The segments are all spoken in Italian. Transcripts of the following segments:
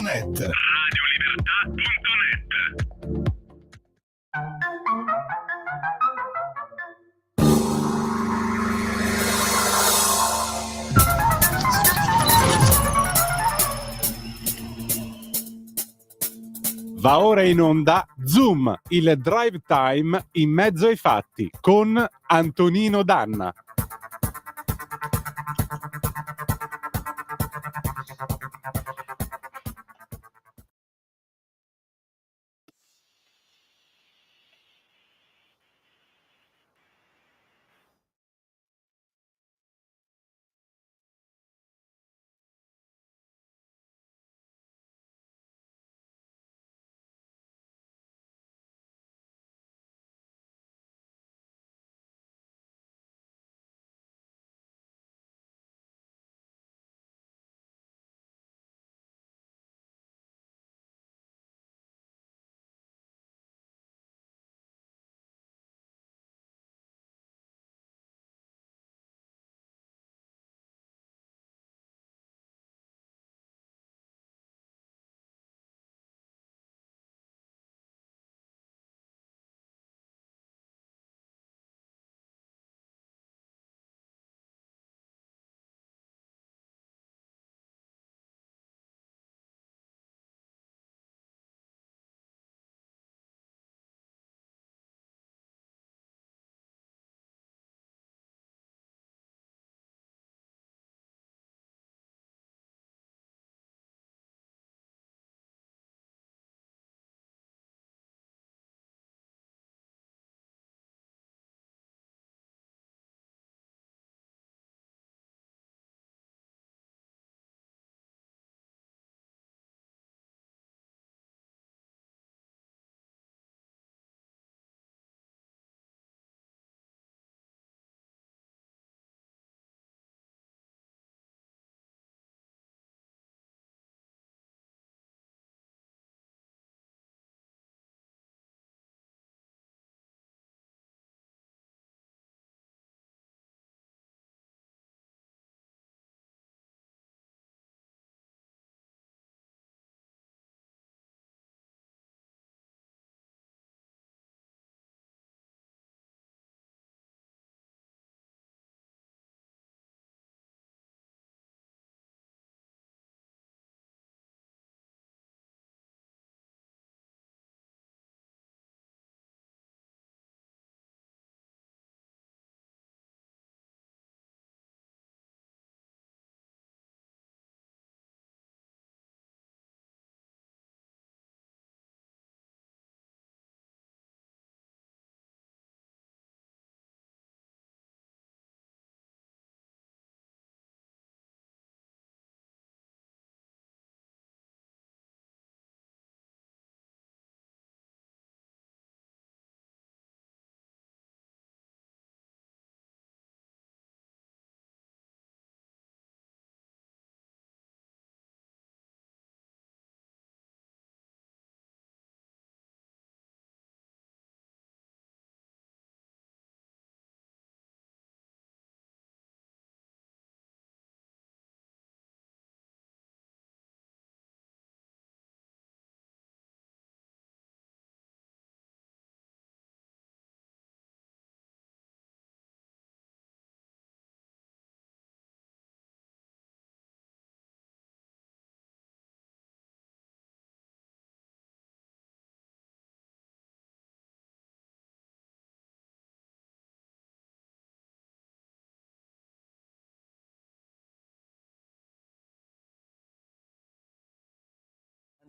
radiolibertà.net. Va ora in onda Zoom, il drive time in mezzo ai fatti con Antonino Danna.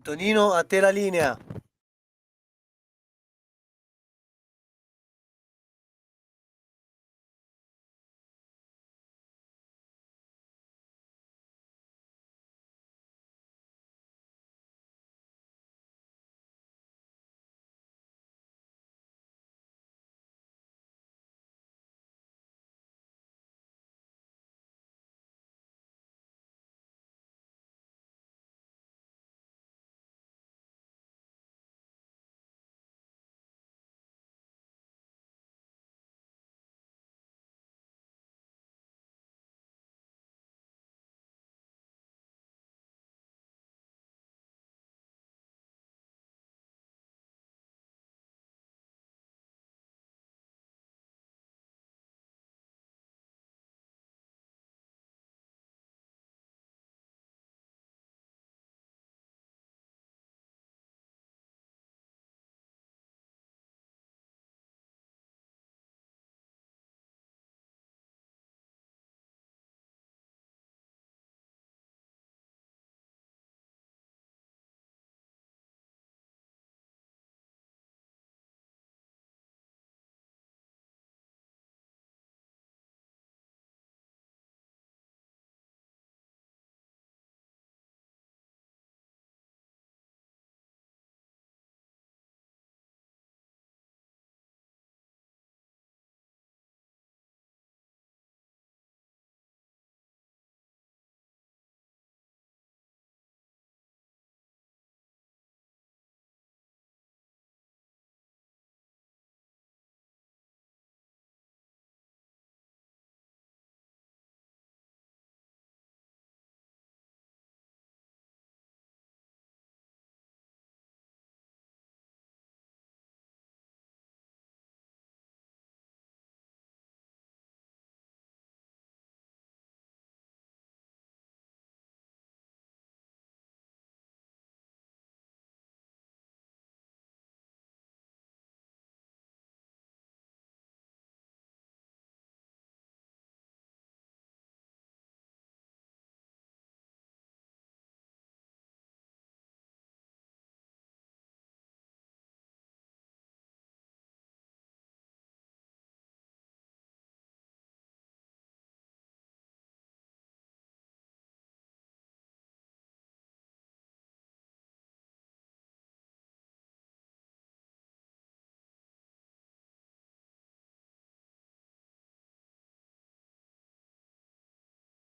Antonino, a te la linea.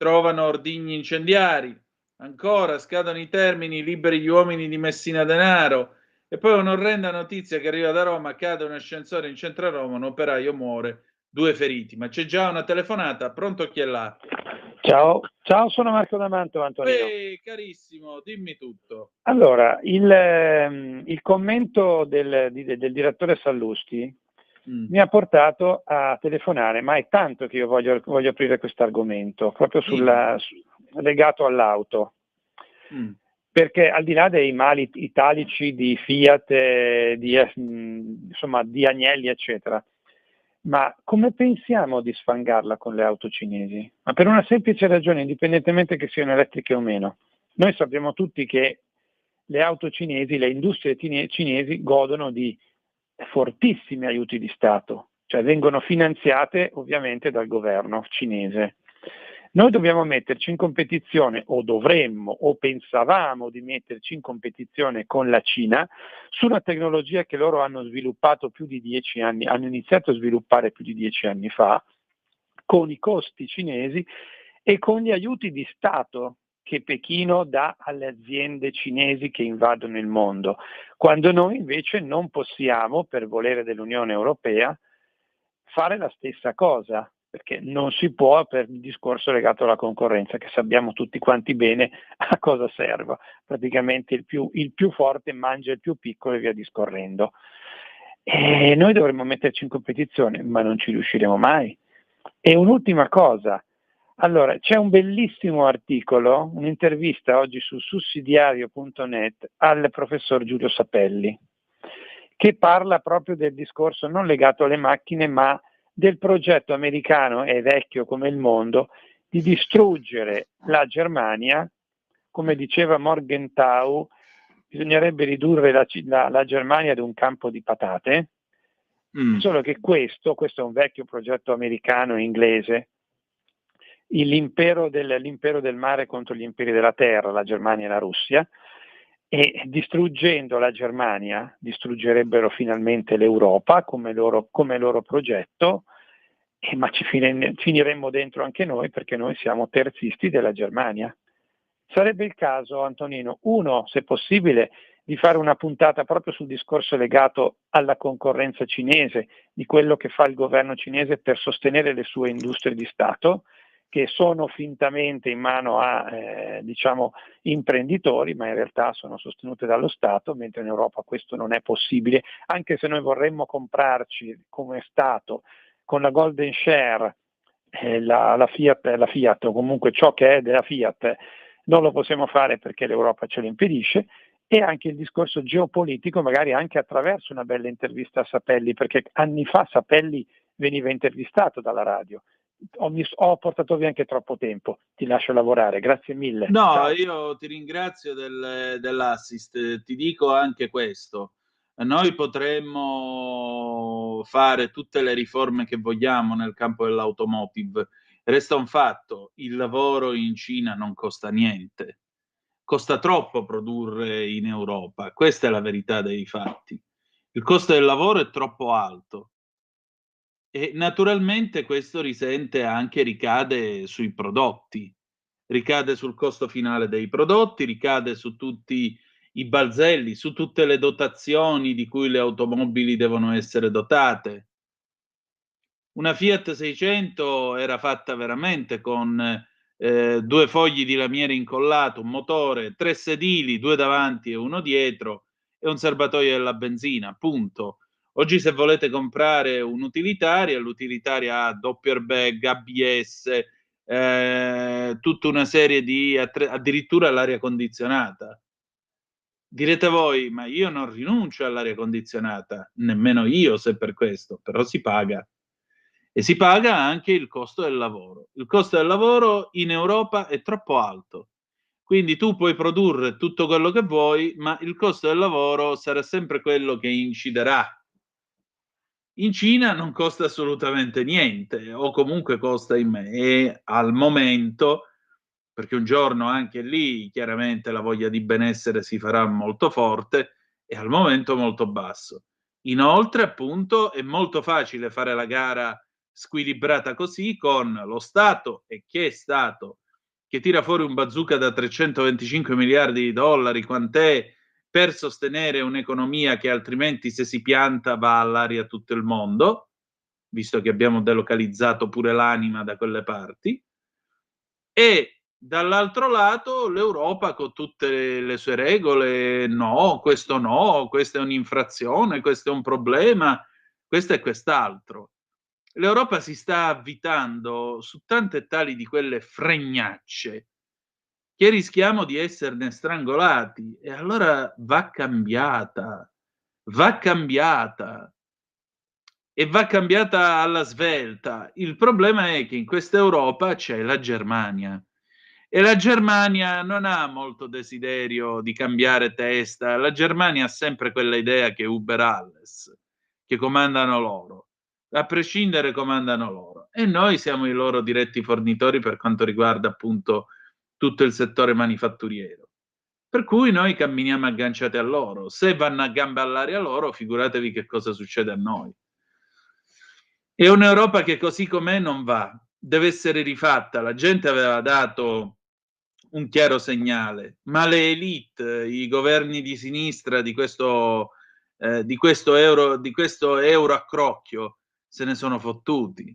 trovano ordigni incendiari, ancora scadono i termini, liberi gli uomini di Messina Denaro, e poi un'orrenda notizia che arriva da Roma: cade un ascensore in centro a Roma, un operaio muore, 2 feriti. Ma c'è già una telefonata, pronto, chi è là? Ciao, sono Marco D'Amanto, Antonino. Carissimo, dimmi tutto. Allora, il commento del direttore Sallusti mi ha portato a telefonare, ma è tanto che io voglio aprire questo argomento, proprio legato all'auto. Perché al di là dei mali italici di Fiat, di Agnelli, eccetera, ma come pensiamo di sfangarla con le auto cinesi? Ma per una semplice ragione, indipendentemente che siano elettriche o meno. Noi sappiamo tutti che le auto cinesi, le industrie cinesi godono di fortissimi aiuti di Stato, cioè vengono finanziate ovviamente dal governo cinese. Noi dobbiamo metterci in competizione, o dovremmo, o pensavamo di metterci in competizione con la Cina su una tecnologia che loro hanno sviluppato più di 10 anni, hanno iniziato a sviluppare più di 10 anni fa, con i costi cinesi e con gli aiuti di Stato che Pechino dà alle aziende cinesi che invadono il mondo, quando noi invece non possiamo, per volere dell'Unione Europea, fare la stessa cosa, perché non si può, per il discorso legato alla concorrenza, che sappiamo tutti quanti bene a cosa serva. Praticamente il più forte mangia il più piccolo e via discorrendo. E noi dovremmo metterci in competizione, ma non ci riusciremo mai. E un'ultima cosa, allora c'è un bellissimo articolo, un'intervista oggi su sussidiario.net al professor Giulio Sapelli, che parla proprio del discorso non legato alle macchine, ma del progetto americano, è vecchio come il mondo, di distruggere la Germania. Come diceva Morgenthau, bisognerebbe ridurre la Germania ad un campo di patate, solo che questo è un vecchio progetto americano e inglese, l'impero del mare contro gli imperi della terra, la Germania e la Russia, e distruggendo la Germania distruggerebbero finalmente l'Europa come loro progetto, ma ci finiremmo dentro anche noi, perché noi siamo terzisti della Germania. Sarebbe il caso, Antonino, se possibile, di fare una puntata proprio sul discorso legato alla concorrenza cinese, di quello che fa il governo cinese per sostenere le sue industrie di Stato, che sono fintamente in mano a imprenditori, ma in realtà sono sostenute dallo Stato, mentre in Europa questo non è possibile, anche se noi vorremmo comprarci come Stato con la Golden Share la Fiat, o comunque ciò che è della Fiat, non lo possiamo fare perché l'Europa ce lo impedisce. E anche il discorso geopolitico, magari anche attraverso una bella intervista a Sapelli, perché anni fa Sapelli veniva intervistato dalla radio. Ho portato via anche troppo tempo, ti lascio lavorare, grazie mille. No, ciao. Io ti ringrazio dell'assist, ti dico anche questo: noi potremmo fare tutte le riforme che vogliamo nel campo dell'automotive, resta un fatto: il lavoro in Cina non costa niente, costa troppo produrre in Europa, questa è la verità dei fatti. Il costo del lavoro è troppo alto e naturalmente questo ricade sui prodotti, ricade sul costo finale dei prodotti, ricade su tutti i balzelli, su tutte le dotazioni di cui le automobili devono essere dotate. Una Fiat 600 era fatta veramente con 2 fogli di lamiere incollato, un motore, 3 sedili, 2 davanti e 1 dietro, e un serbatoio della benzina, punto. Oggi se volete comprare un'utilitaria, l'utilitaria ha doppio airbag, ABS, tutta una serie di addirittura l'aria condizionata. Direte voi: ma io non rinuncio all'aria condizionata, nemmeno io, se per questo, però si paga. E si paga anche il costo del lavoro. Il costo del lavoro in Europa è troppo alto. Quindi tu puoi produrre tutto quello che vuoi, ma il costo del lavoro sarà sempre quello che inciderà. In Cina non costa assolutamente niente, o comunque costa e al momento, perché un giorno anche lì chiaramente la voglia di benessere si farà molto forte, è al momento molto basso. Inoltre, appunto, è molto facile fare la gara squilibrata così con lo Stato, e che Stato, che tira fuori un bazooka da 325 miliardi di dollari, quant'è, per sostenere un'economia che altrimenti, se si pianta, va all'aria tutto il mondo, visto che abbiamo delocalizzato pure l'anima da quelle parti, e dall'altro lato l'Europa con tutte le sue regole: no, questa è un'infrazione, questo è un problema, questo è quest'altro. L'Europa si sta avvitando su tante e tali di quelle fregnacce che rischiamo di esserne strangolati, e allora va cambiata, va cambiata e va cambiata alla svelta. Il problema è che in questa Europa c'è la Germania e la Germania non ha molto desiderio di cambiare testa. La Germania ha sempre quella idea che Uber alles, che comandano loro, a prescindere comandano loro, e noi siamo i loro diretti fornitori per quanto riguarda appunto tutto il settore manifatturiero. Per cui noi camminiamo agganciati a loro. Se vanno a gambe all'aria loro, figuratevi che cosa succede a noi. È un'Europa che così com'è non va, deve essere rifatta. La gente aveva dato un chiaro segnale, ma le elite, i governi di sinistra di questo euro a crocchio se ne sono fottuti.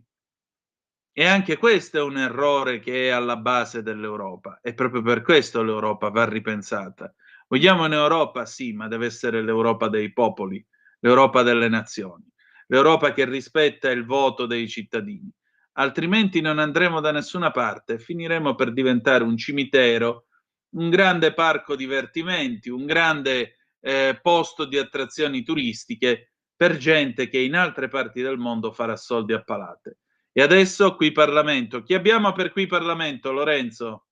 E anche questo è un errore che è alla base dell'Europa, e proprio per questo l'Europa va ripensata. Vogliamo un'Europa? Sì, ma deve essere l'Europa dei popoli, l'Europa delle nazioni, l'Europa che rispetta il voto dei cittadini. Altrimenti non andremo da nessuna parte e finiremo per diventare un cimitero, un grande parco divertimenti, un grande posto di attrazioni turistiche per gente che in altre parti del mondo farà soldi a palate. E adesso qui Parlamento. Chi abbiamo per qui Parlamento, Lorenzo?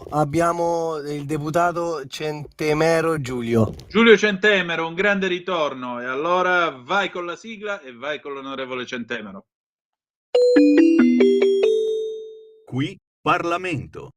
Abbiamo il deputato Centemero Giulio. Giulio Centemero, un grande ritorno. E allora vai con la sigla e vai con l'onorevole Centemero. Qui Parlamento.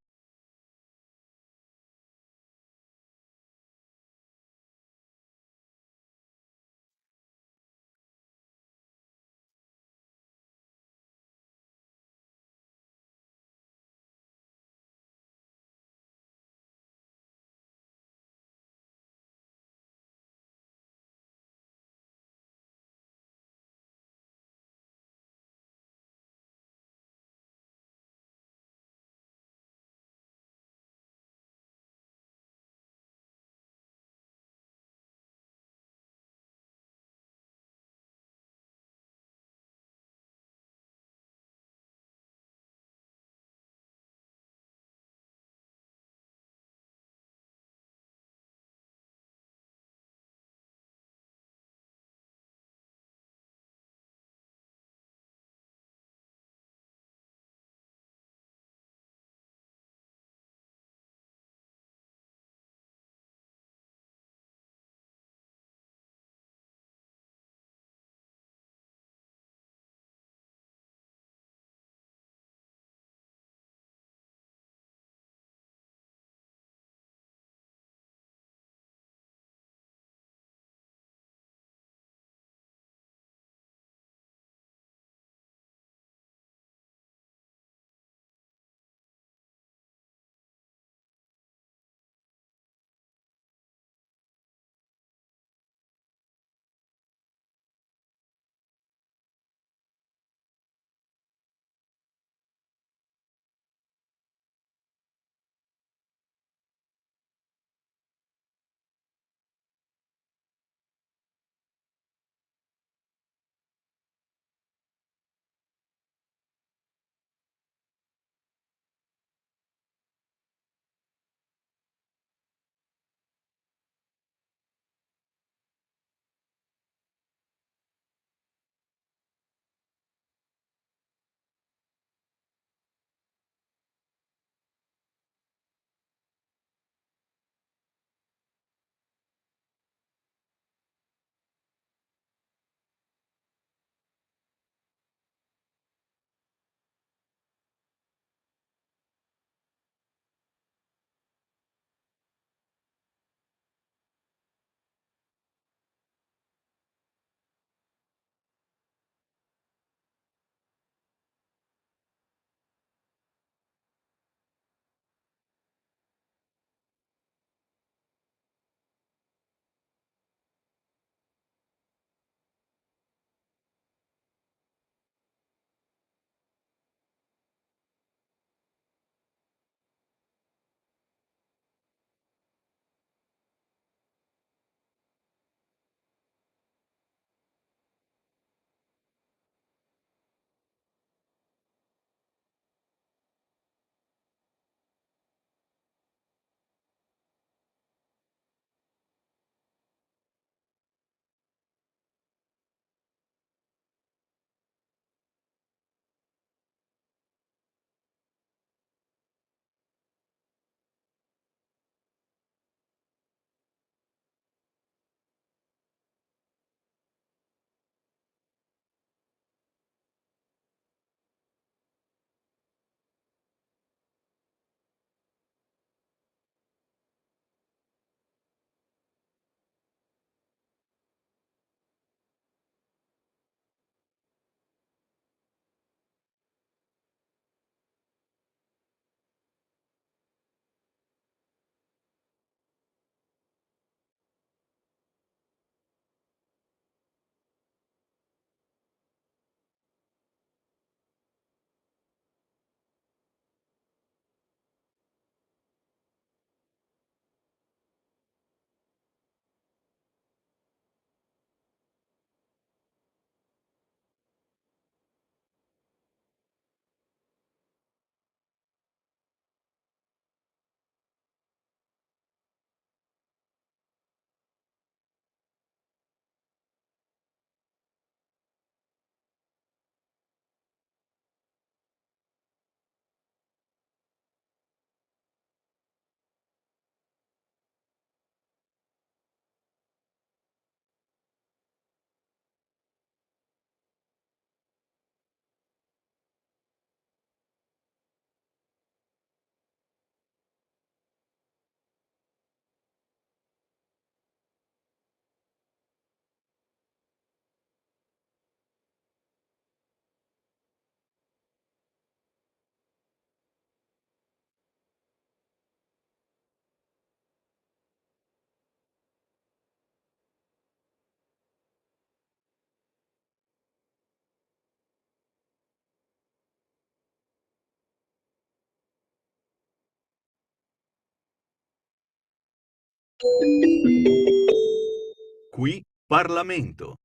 Qui Parlamento.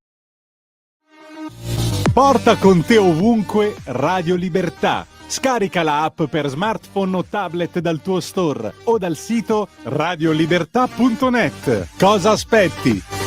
Porta con te ovunque Radio Libertà. Scarica la app per smartphone o tablet dal tuo store o dal sito radiolibertà.net. Cosa aspetti?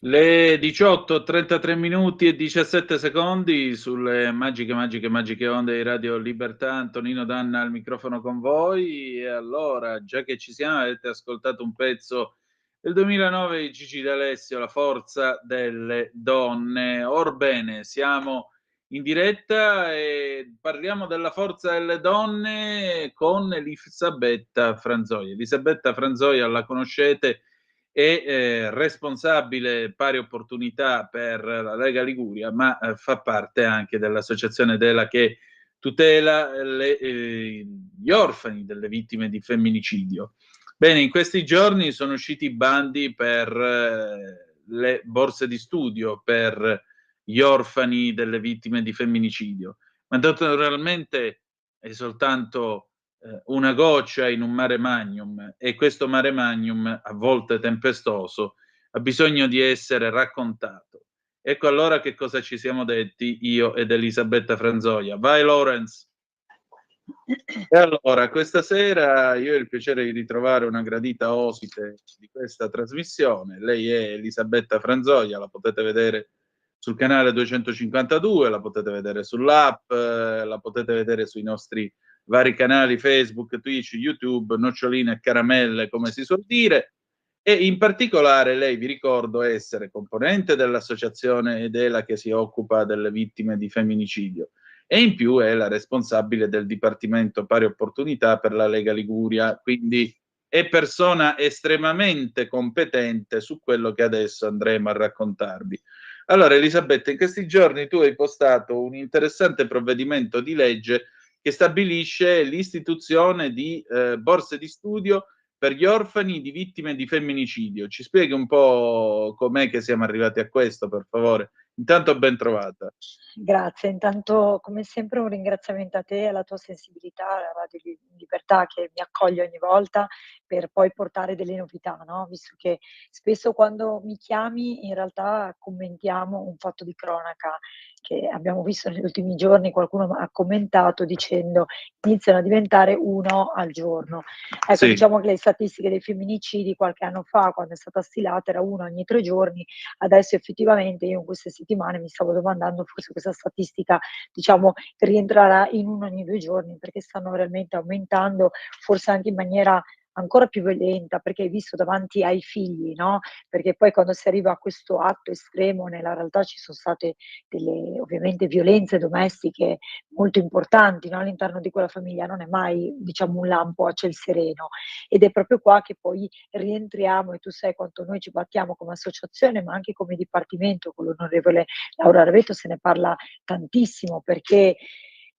Le 18:33 minuti e 17 secondi sulle magiche onde di Radio Libertà. Antonino Danna al microfono con voi. E allora, già che ci siamo, avete ascoltato un pezzo del 2009 di Gigi D'Alessio, La forza delle donne. Orbene, siamo in diretta e parliamo della forza delle donne con Elisabetta Franzoia. Elisabetta Franzoia la conoscete, è responsabile pari opportunità per la Lega Liguria, ma fa parte anche dell'associazione DELA che tutela gli orfani delle vittime di femminicidio. Bene, in questi giorni sono usciti i bandi per le borse di studio per gli orfani delle vittime di femminicidio, ma naturalmente è soltanto una goccia in un mare magnum, e questo mare magnum, a volte tempestoso, ha bisogno di essere raccontato. Ecco allora che cosa ci siamo detti io ed Elisabetta Franzoia. Vai Lorenz! E allora, questa sera io ho il piacere di ritrovare una gradita ospite di questa trasmissione. Lei è Elisabetta Franzoia, la potete vedere sul canale 252, la potete vedere sull'app, la potete vedere sui nostri vari canali Facebook, Twitch, YouTube, noccioline e caramelle, come si suol dire. E in particolare lei, vi ricordo, essere componente dell'associazione EDELA che si occupa delle vittime di femminicidio, e in più è la responsabile del Dipartimento Pari Opportunità per la Lega Liguria, quindi è persona estremamente competente su quello che adesso andremo a raccontarvi. Allora, Elisabetta, in questi giorni tu hai postato un interessante provvedimento di legge che stabilisce l'istituzione di borse di studio per gli orfani di vittime di femminicidio. Ci spieghi un po' com'è che siamo arrivati a questo, per favore? Intanto ben trovata. Grazie, intanto come sempre un ringraziamento a te e alla tua sensibilità, alla Radio Libertà che mi accoglie ogni volta per poi portare delle novità, no? Visto che spesso quando mi chiami in realtà commentiamo un fatto di cronaca che abbiamo visto negli ultimi giorni, qualcuno ha commentato dicendo iniziano a diventare uno al giorno. Ecco, Sì. diciamo che le statistiche dei femminicidi qualche anno fa, quando è stata stilata, era uno ogni 3 giorni, adesso effettivamente io in queste settimane mi stavo domandando forse questa statistica, diciamo, rientrerà in 1 ogni 2 giorni, perché stanno veramente aumentando, forse anche in maniera ancora più violenta, perché hai visto davanti ai figli, no, perché poi quando si arriva a questo atto estremo, nella realtà ci sono state delle ovviamente violenze domestiche molto importanti, no, all'interno di quella famiglia, non è mai, diciamo, un lampo a ciel sereno. Ed è proprio qua che poi rientriamo, e tu sai quanto noi ci battiamo come associazione, ma anche come dipartimento, con l'onorevole Laura Ravetto se ne parla tantissimo, perché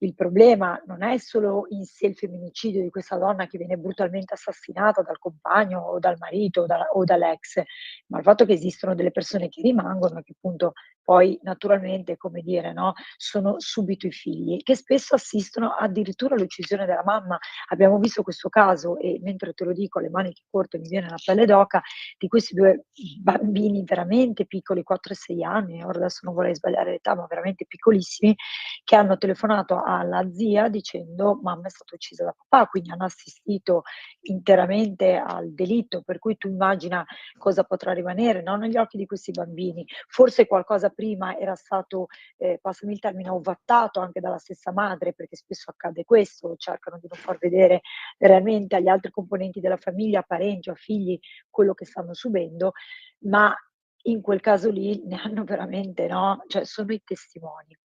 il problema non è solo in sé il femminicidio di questa donna che viene brutalmente assassinata dal compagno o dal marito o dall'ex, ma il fatto che esistono delle persone che rimangono e che appunto poi naturalmente, come dire, no, sono subito i figli, che spesso assistono addirittura all'uccisione della mamma. Abbiamo visto questo caso, e mentre te lo dico a le maniche corte mi viene la pelle d'oca, di questi 2 bambini veramente piccoli, 4 e 6 anni, ora adesso non vorrei sbagliare l'età, ma veramente piccolissimi, che hanno telefonato alla zia dicendo: "Mamma è stata uccisa da papà", quindi hanno assistito interamente al delitto, per cui tu immagina cosa potrà rimanere, no, negli occhi di questi bambini. Forse qualcosa prima era stato, passami il termine, ovattato anche dalla stessa madre, perché spesso accade questo, cercano di non far vedere realmente agli altri componenti della famiglia, a parenti o a figli, quello che stanno subendo, ma in quel caso lì ne hanno veramente, no, cioè sono i testimoni.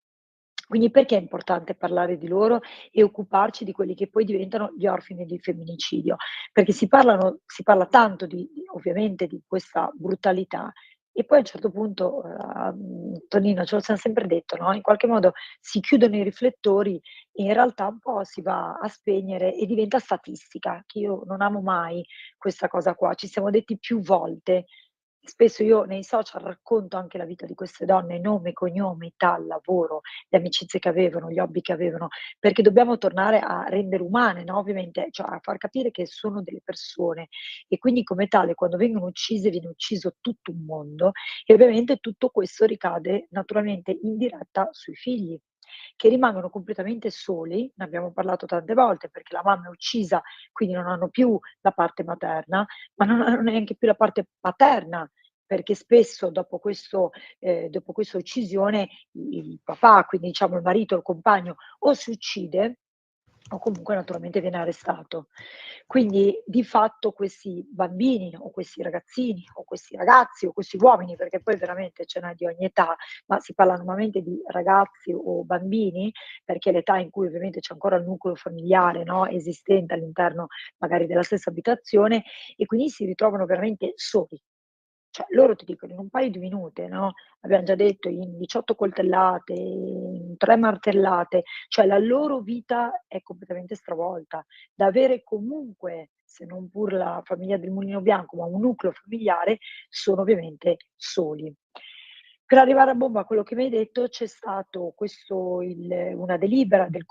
Quindi perché è importante parlare di loro e occuparci di quelli che poi diventano gli orfani di femminicidio? Perché si parla tanto di ovviamente di questa brutalità, e poi a un certo punto, Tonino, ce lo siam sempre detto, no, in qualche modo si chiudono i riflettori e in realtà un po' si va a spegnere e diventa statistica, che io non amo mai questa cosa qua. Ci siamo detti più volte. Spesso io nei social racconto anche la vita di queste donne, nome, cognome, età, lavoro, le amicizie che avevano, gli hobby che avevano, perché dobbiamo tornare a rendere umane, no, ovviamente, cioè a far capire che sono delle persone, e quindi come tale quando vengono uccise viene ucciso tutto un mondo, e ovviamente tutto questo ricade naturalmente in diretta sui figli, che rimangono completamente soli, ne abbiamo parlato tante volte, perché la mamma è uccisa, quindi non hanno più la parte materna, ma non hanno neanche più la parte paterna, perché spesso dopo questa uccisione il papà, quindi diciamo il marito o il compagno, o si uccide o comunque naturalmente viene arrestato. Quindi di fatto questi bambini o questi ragazzini o questi ragazzi o questi uomini, perché poi veramente ce n'è di ogni età, ma si parla normalmente di ragazzi o bambini, perché è l'età in cui ovviamente c'è ancora il nucleo familiare, no, esistente all'interno magari della stessa abitazione e quindi si ritrovano veramente soli. Cioè loro ti dicono in un paio di minuti, no, abbiam già detto in 18 coltellate, in 3 martellate, cioè la loro vita è completamente stravolta. Da avere comunque, se non pur la famiglia del Mulino Bianco, ma un nucleo familiare, sono ovviamente soli. Per arrivare a bomba a quello che mi hai detto, c'è stato una delibera del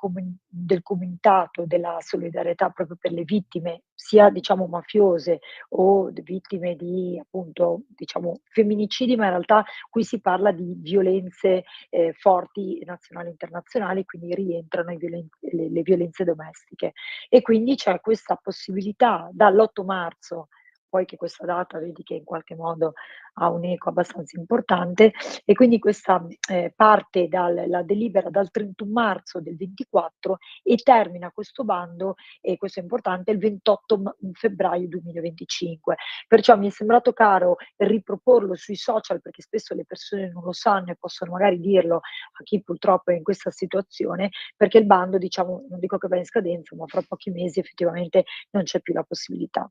Comitato della solidarietà proprio per le vittime, sia diciamo mafiose o vittime di appunto, diciamo femminicidi, ma in realtà qui si parla di violenze, forti nazionali e internazionali, quindi rientrano le violenze domestiche. E quindi c'è questa possibilità dall'8 marzo, poi che questa data vedi che in qualche modo ha un'eco abbastanza importante, e quindi questa, parte la delibera dal 31 marzo del 24 e termina questo bando, e questo è importante, il 28 febbraio 2025. Perciò mi è sembrato caro riproporlo sui social, perché spesso le persone non lo sanno e possono magari dirlo a chi purtroppo è in questa situazione, perché il bando, diciamo, non dico che va in scadenza, ma fra pochi mesi effettivamente non c'è più la possibilità.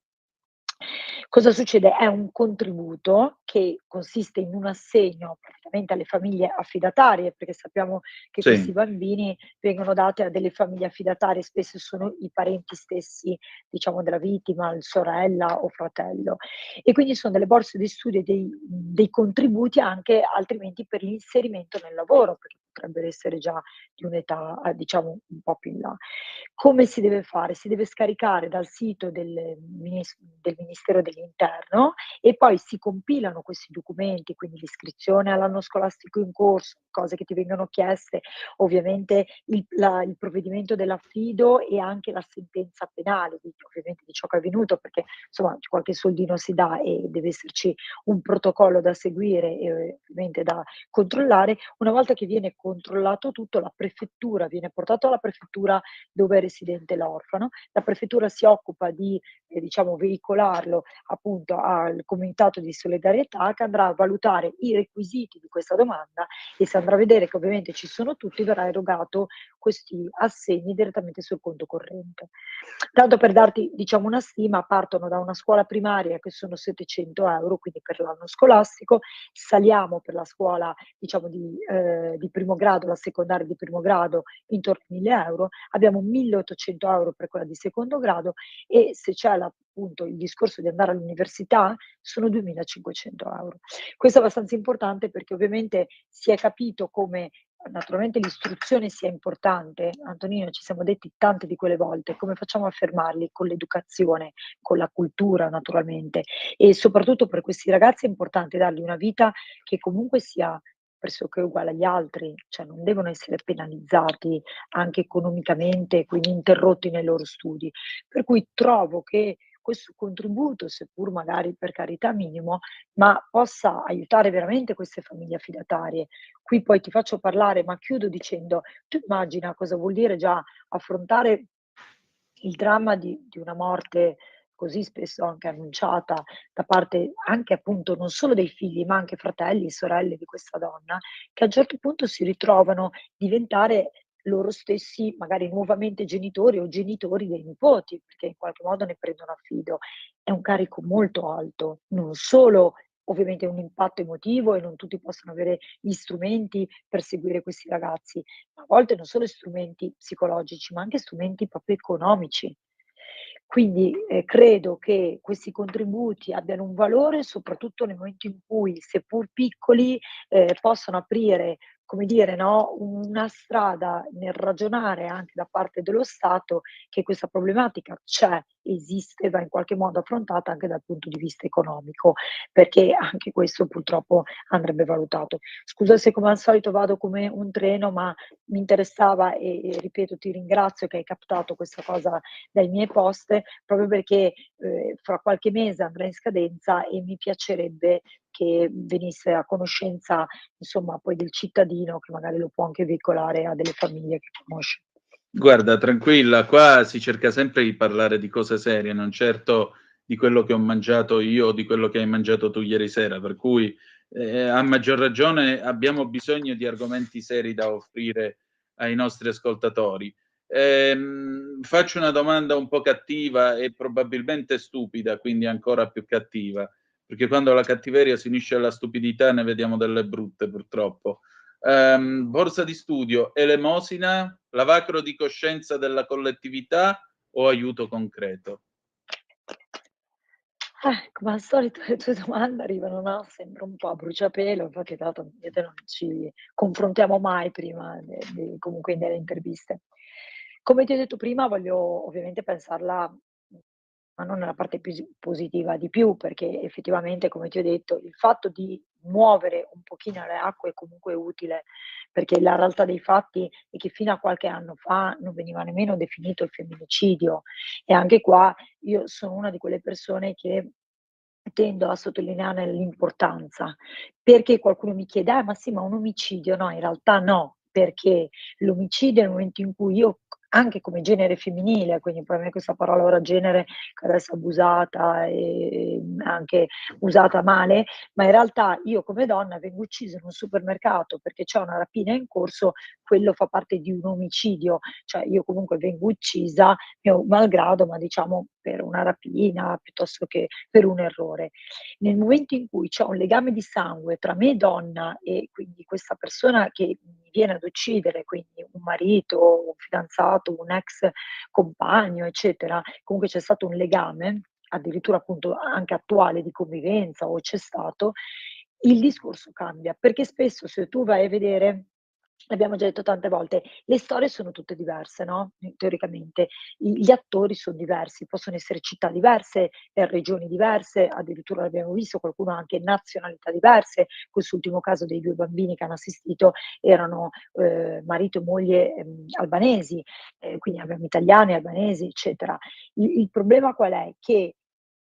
Cosa succede? È un contributo che consiste in un assegno praticamente alle famiglie affidatarie, perché sappiamo che questi Sì, bambini vengono dati a delle famiglie affidatarie, spesso sono i parenti stessi, diciamo, della vittima, il sorella o fratello. E quindi sono delle borse di studio e dei contributi anche altrimenti per l'inserimento nel lavoro, perché potrebbero essere già di un'età, diciamo un po' più in là. Come si deve fare? Si deve scaricare dal sito del Ministero dell'Interno e poi si compilano questi documenti, quindi l'iscrizione all'anno scolastico in corso, cose che ti vengono chieste, ovviamente il provvedimento dell'affido e anche la sentenza penale, ovviamente di ciò che è avvenuto, perché insomma qualche soldino si dà e deve esserci un protocollo da seguire e ovviamente da controllare. Una volta che viene controllato tutto, la prefettura viene portato alla prefettura dove è residente l'orfano. La prefettura si occupa di, diciamo, veicolarlo appunto al comitato di solidarietà, che andrà a valutare i requisiti di questa domanda e se andrà a vedere che ovviamente ci sono tutti, verrà erogato questi assegni direttamente sul conto corrente. Tanto per darti, diciamo, una stima, partono da una scuola primaria che sono 700 €, quindi per l'anno scolastico, saliamo per la scuola, diciamo, di primo grado, la secondaria di primo grado, intorno ai 1.000 €, abbiamo 1.800 € per quella di secondo grado e se c'è appunto il discorso di andare all'università sono 2.500 €. Questo è abbastanza importante perché ovviamente si è capito come naturalmente l'istruzione sia importante. Antonino, ci siamo detti tante di quelle volte, come facciamo a fermarli? Con l'educazione, con la cultura naturalmente e soprattutto per questi ragazzi è importante dargli una vita che comunque sia pressoché uguale agli altri, cioè non devono essere penalizzati anche economicamente, quindi interrotti nei loro studi. Per cui trovo che questo contributo, seppur magari per carità minimo, ma possa aiutare veramente queste famiglie affidatarie. Qui poi ti faccio parlare, ma chiudo dicendo: tu immagina cosa vuol dire già affrontare il dramma di una morte così spesso anche annunciata da parte anche appunto non solo dei figli, ma anche fratelli, sorelle di questa donna, che a un certo punto si ritrovano diventare loro stessi magari nuovamente genitori o genitori dei nipoti, perché in qualche modo ne prendono affido. È un carico molto alto, non solo ovviamente un impatto emotivo e non tutti possono avere gli strumenti per seguire questi ragazzi, ma a volte non solo strumenti psicologici, ma anche strumenti proprio economici. Quindi, credo che questi contributi abbiano un valore, soprattutto nel momento in cui, seppur piccoli, possono aprire, come dire, no, una strada nel ragionare anche da parte dello Stato che questa problematica c'è, esiste, va in qualche modo affrontata anche dal punto di vista economico, perché anche questo purtroppo andrebbe valutato. Scusa se come al solito vado come un treno, ma mi interessava e ripeto ti ringrazio che hai captato questa cosa dai miei post, proprio perché, fra qualche mese andrà in scadenza e mi piacerebbe che venisse a conoscenza, insomma, poi del cittadino che magari lo può anche veicolare a delle famiglie che conosce. Guarda, tranquilla, qua si cerca sempre di parlare di cose serie, non certo di quello che ho mangiato io o di quello che hai mangiato tu ieri sera, per cui a maggior ragione abbiamo bisogno di argomenti seri da offrire ai nostri ascoltatori. Faccio una domanda un po' cattiva e probabilmente stupida, quindi ancora più cattiva, perché quando la cattiveria si unisce alla stupidità ne vediamo delle brutte purtroppo. Borsa di studio, elemosina, lavacro di coscienza della collettività o aiuto concreto? Come al solito le tue domande arrivano, no, sempre un po' a bruciapelo, infatti tra l'altro io e te non ci confrontiamo mai prima comunque delle interviste. Come ti ho detto prima, voglio ovviamente pensarla, ma non nella parte positiva di più, perché effettivamente, come ti ho detto, il fatto di muovere un pochino le acque è comunque utile, perché la realtà dei fatti è che fino a qualche anno fa non veniva nemmeno definito il femminicidio. E anche qua io sono una di quelle persone che tendo a sottolinearne l'importanza, perché qualcuno mi chiede: ma sì, ma un omicidio?" No, in realtà no, perché l'omicidio nel momento in cui io anche come genere femminile, quindi poi a me questa parola ora genere che adesso è abusata, anche usata male, ma in realtà io come donna vengo uccisa in un supermercato perché c'è una rapina in corso, quello fa parte di un omicidio, cioè io comunque vengo uccisa mio malgrado, ma diciamo per una rapina piuttosto che per un errore. Nel momento in cui c'è un legame di sangue tra me donna e quindi questa persona che mi viene ad uccidere, quindi un marito, un fidanzato, un ex compagno, eccetera, comunque c'è stato un legame, addirittura appunto anche attuale di convivenza o c'è stato, il discorso cambia, perché spesso se tu vai a vedere, l'abbiamo già detto tante volte, le storie sono tutte diverse, no, teoricamente. Gli attori son diversi, possono essere città diverse, regioni diverse, addirittura l'abbiamo visto, qualcuno anche nazionalità diverse. Quest'ultimo caso dei 2 bambini che hanno assistito erano, marito e moglie, albanesi, quindi abbiamo italiani, albanesi, eccetera. Il problema qual è? Che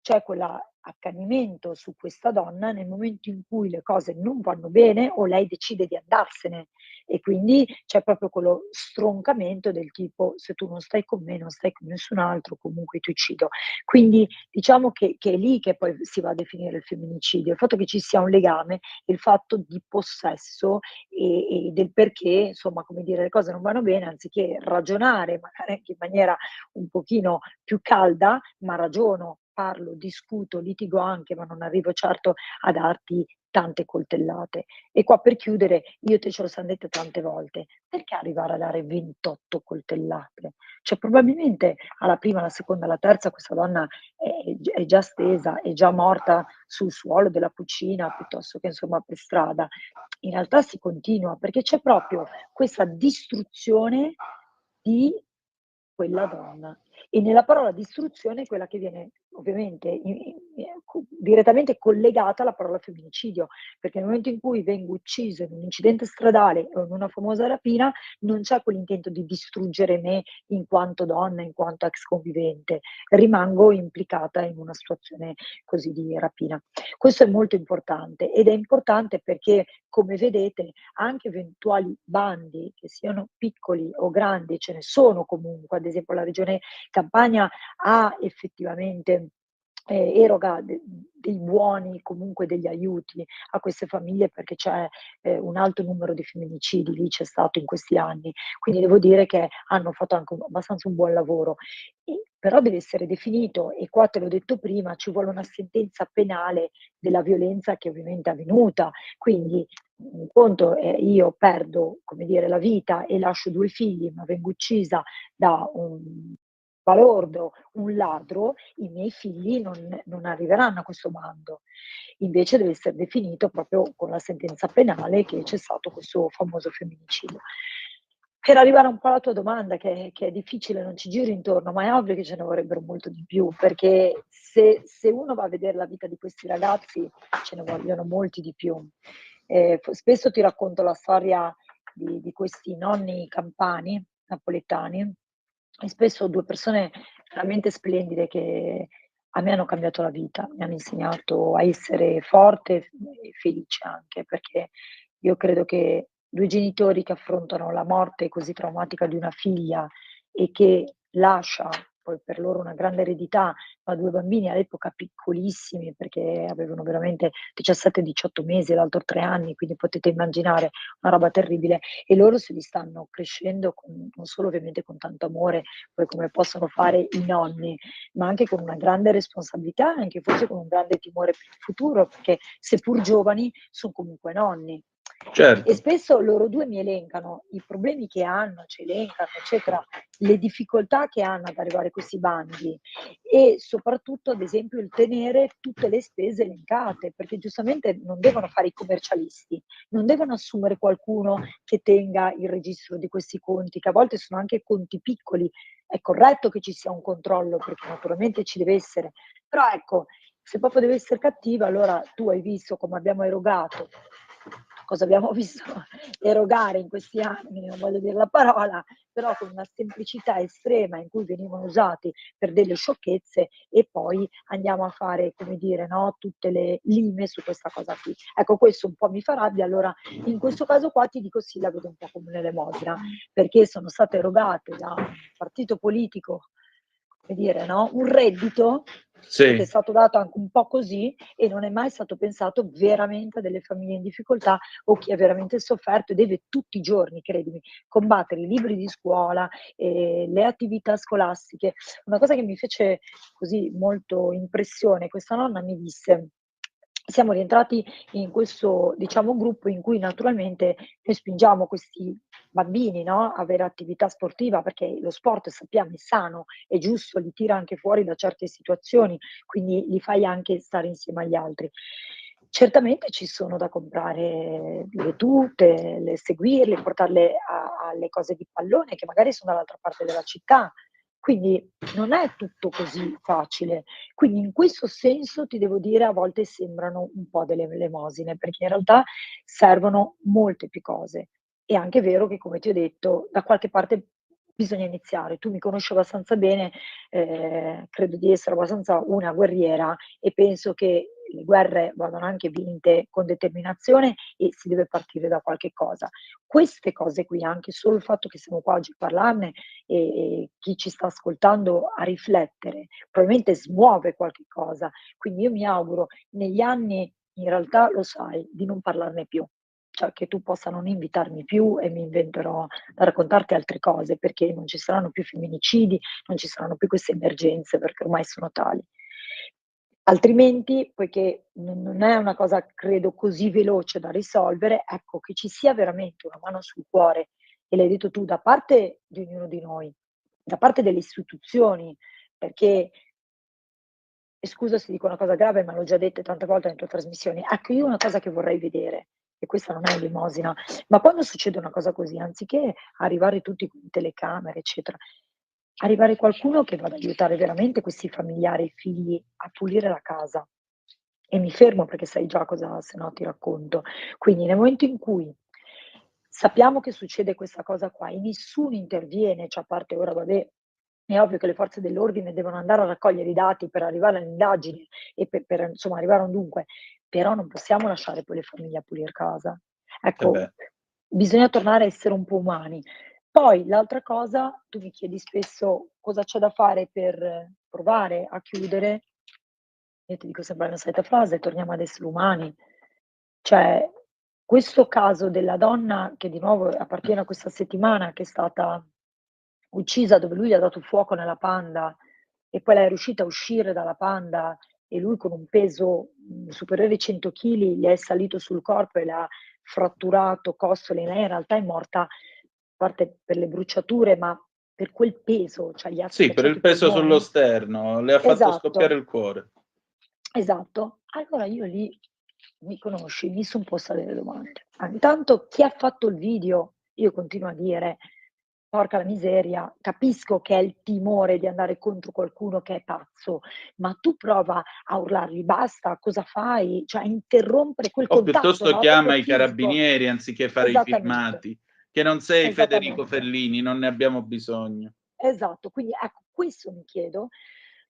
c'è quella accanimento su questa donna nel momento in cui le cose non vanno bene o lei decide di andarsene e quindi c'è proprio quello stroncamento del tipo: "Se tu non stai con me, non stai con nessun altro, comunque ti uccido". Quindi diciamo che è lì che poi si va a definire il femminicidio, il fatto che ci sia un legame, il fatto di possesso e del perché, insomma, come dire, le cose non vanno bene, anziché ragionare magari anche in maniera un pochino più calda, ma ragiono, parlo, discuto, litigo anche, ma non arrivo certo a darti tante coltellate. E qua per chiudere, io e te ce lo siam dette tante volte, perché arrivare a dare 28 coltellate? Cioè probabilmente alla prima, alla seconda, alla terza questa donna è già stesa, è già morta sul suolo della cucina, piuttosto che insomma per strada. In realtà si continua, perché c'è proprio questa distruzione di quella donna. E nella parola distruzione è quella che viene ovviamente direttamente collegata alla parola femminicidio, perché nel momento in cui vengo ucciso in un incidente stradale o in una famosa rapina, non c'è quell'intento di distruggere me in quanto donna, in quanto ex convivente, rimango implicata in una situazione così di rapina. Questo è molto importante ed è importante perché, come vedete, anche eventuali bandi, che siano piccoli o grandi, ce ne sono comunque, ad esempio la regione Campania ha effettivamente eroga dei buoni, comunque degli aiuti a queste famiglie perché c'è, un alto numero di femminicidi, lì c'è stato in questi anni. Quindi devo dire che hanno fatto anche abbastanza un buon lavoro. Però deve essere definito, e qua te l'ho detto prima, ci vuole una sentenza penale della violenza che ovviamente è avvenuta. Quindi un conto è io perdo, come dire, la vita e lascio 2 figli, ma vengo uccisa da un balordo, un ladro, i miei figli non arriveranno a questo bando. Invece deve essere definito proprio con la sentenza penale che c'è stato questo famoso femminicidio. Per arrivare un po' alla tua domanda che è difficile, non ci giro intorno, ma è ovvio che ce ne vorrebbero molto di più, perché se uno va a vedere la vita di questi ragazzi ce ne vogliono molti di più. F spesso ti racconto la storia di questi nonni campani, napoletani, e spesso 2 persone veramente splendide che a me hanno cambiato la vita, mi hanno insegnato a essere forte e felice anche, perché io credo che 2 genitori che affrontano la morte così traumatica di una figlia e che lascia poi per loro una grande eredità, ma 2 bambini all'epoca piccolissimi, perché avevano veramente 17, 18 mesi, l'altro 3 anni, quindi potete immaginare una roba terribile, e loro se li stanno crescendo con non solo ovviamente con tanto amore, poi come possono fare i nonni, ma anche con una grande responsabilità, anche forse con un grande timore per il futuro, perché seppur giovani son comunque nonni. E Certo, spesso loro 2 mi elencano i problemi che hanno, ci elencano, eccetera, le difficoltà che hanno ad arrivare a questi bandi e soprattutto, ad esempio, il tenere tutte le spese elencate, perché giustamente non devono fare i commercialisti, non devono assumere qualcuno che tenga il registro di questi conti, che a volte sono anche conti piccoli. È corretto che ci sia un controllo, perché naturalmente ci deve essere, però ecco, se proprio devo essere cattiva, allora tu hai visto come abbiamo erogato, cosa abbiamo visto erogare in questi anni, non voglio dire la parola, però con una semplicità estrema in cui venivano usati per delle sciocchezze e poi andiamo a fare, come dire, no, tutte le lime su questa cosa qui. Ecco, questo un po' mi fa rabbia, allora in questo caso qua ti dico sì, la vedo un po' come un'elemosina, perché sono state erogate da un partito politico, come dire, no, un reddito che è sì. stato dato anche un po' così e non è mai stato pensato veramente a delle famiglie in difficoltà o chi ha veramente sofferto e deve tutti i giorni, credimi, combattere i libri di scuola, le attività scolastiche. Una cosa che mi fece così molto impressione, questa nonna mi disse: siamo rientrati in questo, diciamo, gruppo in cui naturalmente noi spingiamo questi bambini, no, a avere attività sportiva, perché lo sport sappiamo è sano, è giusto, li tira anche fuori da certe situazioni, quindi li fai anche stare insieme agli altri. Certamente ci sono da comprare le tute, seguirli, portarle alle cose di pallone che magari sono dall'altra parte della città. Quindi non è tutto così facile. Quindi in questo senso ti devo dire a volte sembrano un po' delle elemosine, perché in realtà servono molte più cose. È anche vero che, come ti ho detto, da qualche parte bisogna iniziare. Tu mi conosci abbastanza bene, credo di essere abbastanza una guerriera e penso che le guerre vadano anche vinte con determinazione e si deve partire da qualche cosa. Queste cose qui, anche solo il fatto che siamo qua oggi a parlarne e chi ci sta ascoltando a riflettere, probabilmente smuove qualche cosa. Quindi io mi auguro negli anni, in realtà lo sai, di non parlarne più. Cioè che tu possa non invitarmi più e mi inventerò da raccontarti altre cose, perché non ci saranno più femminicidi, non ci saranno più queste emergenze, perché ormai sono tali. Altrimenti, poiché non è una cosa credo così veloce da risolvere, ecco che ci sia veramente una mano sul cuore, e l'hai detto tu, da parte di ognuno di noi, da parte delle istituzioni, perché e scusa se dico una cosa grave, ma l'ho già dette tante volte nelle tue trasmissioni. Ecco, io una cosa che vorrei vedere, e questa non è elemosina, ma quando succede una cosa così, anziché arrivare tutti con telecamere, eccetera, arrivare qualcuno che vada ad aiutare veramente questi familiari e figli a pulire la casa. E mi fermo perché sai già cosa se no ti racconto. Quindi nel momento in cui sappiamo che succede questa cosa qua e nessuno interviene, cioè a parte ora vabbè, è ovvio che le forze dell'ordine devono andare a raccogliere i dati per arrivare alle indagini e per insomma arrivare a un dunque, però non possiamo lasciare poi le famiglie a pulir casa. Eh Ecco, beh, bisogna tornare a essere un po' umani. Poi l'altra cosa, tu mi chiedi spesso cosa c'è da fare per provare a chiudere. Io ti dico sempre la solita frase: torniamo ad essere umani. Cioè, questo caso della donna che di nuovo appartiene a questa settimana, che è stata uccisa, dove lui gli ha dato fuoco nella Panda e poi lei è riuscita a uscire dalla Panda e lui con un peso, superiore ai 100 chili gli è salito sul corpo e le ha fratturato costole. Lei in realtà è morta, a parte per le bruciature, ma per quel peso, cioè gli ha sì, per schiacciato il i peso sullo polmoni. sterno, le ha fatto scoppiare Esatto. il cuore. Esatto. Allora io lì, mi conosci, mi son posta delle domande. Intanto chi ha fatto il video, io continuo a dire: "Porca la miseria", capisco che è il timore di andare contro qualcuno che è pazzo, ma tu prova a urlargli: "Basta, cosa fai?" Cioè a interrompere quel O contatto, piuttosto no, chiama proprio i fisico. carabinieri anziché fare i Esattamente, filmati, che non sei Federico esattamente. Fellini, non ne abbiamo bisogno. Esatto, quindi ecco, questo mi chiedo,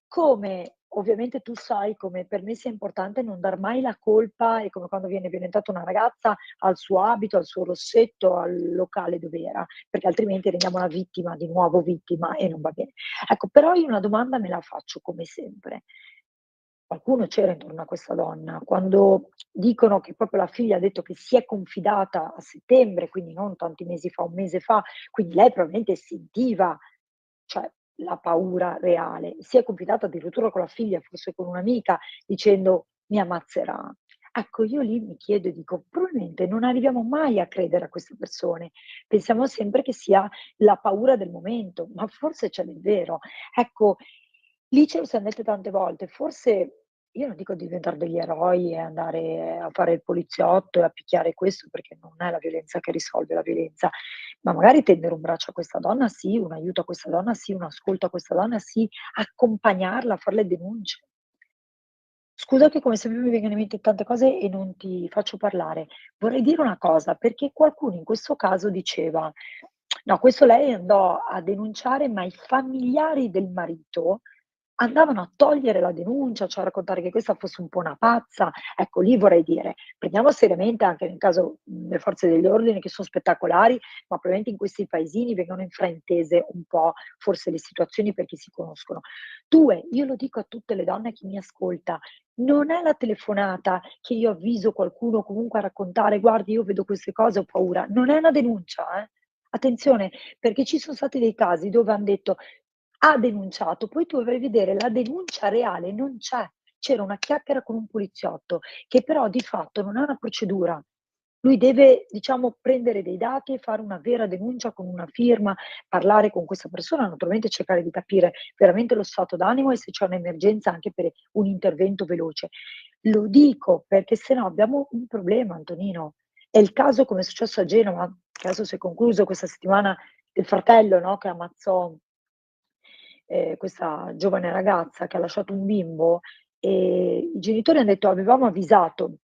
come ovviamente tu sai come per me sia importante non dar mai la colpa, è come quando viene violentata una ragazza, al suo abito, al suo rossetto, al locale dove era, perché altrimenti rendiamo la vittima di nuovo vittima e non va bene. Ecco, però io una domanda me la faccio come sempre. Qualcuno c'era intorno a questa donna. Quando dicono che proprio la figlia ha detto che si è confidata a settembre, quindi non tanti mesi fa, 1 mese fa, quindi lei probabilmente sentiva, cioè, la paura reale. Si è confidata addirittura con la figlia, forse con un'amica, dicendo: "Mi ammazzerà". Ecco, io lì mi chiedo e dico: probabilmente non arriviamo mai a credere a queste persone. Pensiamo sempre che sia la paura del momento, ma forse c'è del vero. Ecco, lì ce lo siam dette tante volte, forse io non dico di diventar degli eroi e andare a fare il poliziotto e a picchiare questo, perché non è la violenza che risolve la violenza, ma magari tendere un braccio a questa donna sì, un aiuto a questa donna sì, un ascolto a questa donna sì, accompagnarla, far le denunce. Scusa che come sempre mi vengono in mente tante cose e non ti faccio parlare. Vorrei dire una cosa, perché qualcuno in questo caso diceva: "No, questo lei andò a denunciare, ma i familiari del marito andavano a togliere la denuncia, cioè a raccontare che questa fosse un po' una pazza". Ecco, lì vorrei dire, prendiamo seriamente anche nel caso, le forze dell'ordine che son spettacolari, ma probabilmente in questi paesini vengono infraintese un po' forse le situazioni perché si conoscono. 2, io lo dico a tutte le donne, a chi mi ascolta, non è la telefonata che io avviso qualcuno comunque a raccontare: "Guardi, io vedo queste cose, ho paura". Non è una denuncia, eh. Attenzione, perché ci son stati dei casi dove han detto: "Ha denunciato", poi tu vai a vedere la denuncia reale non c'è. C'era una chiacchiera con un poliziotto, che però di fatto non ha una procedura. Lui deve, diciamo, prendere dei dati e fare una vera denuncia con una firma, parlare con questa persona, naturalmente cercare di capire veramente lo stato d'animo e se c'è un'emergenza anche per un intervento veloce. Lo dico perché se no abbiamo un problema, Antonino. È il caso come è successo a Genova, che adesso si è concluso questa settimana, del fratello, no, che ammazzò, questa giovane ragazza che ha lasciato un bimbo, i genitori han detto: "Avevamo avvisato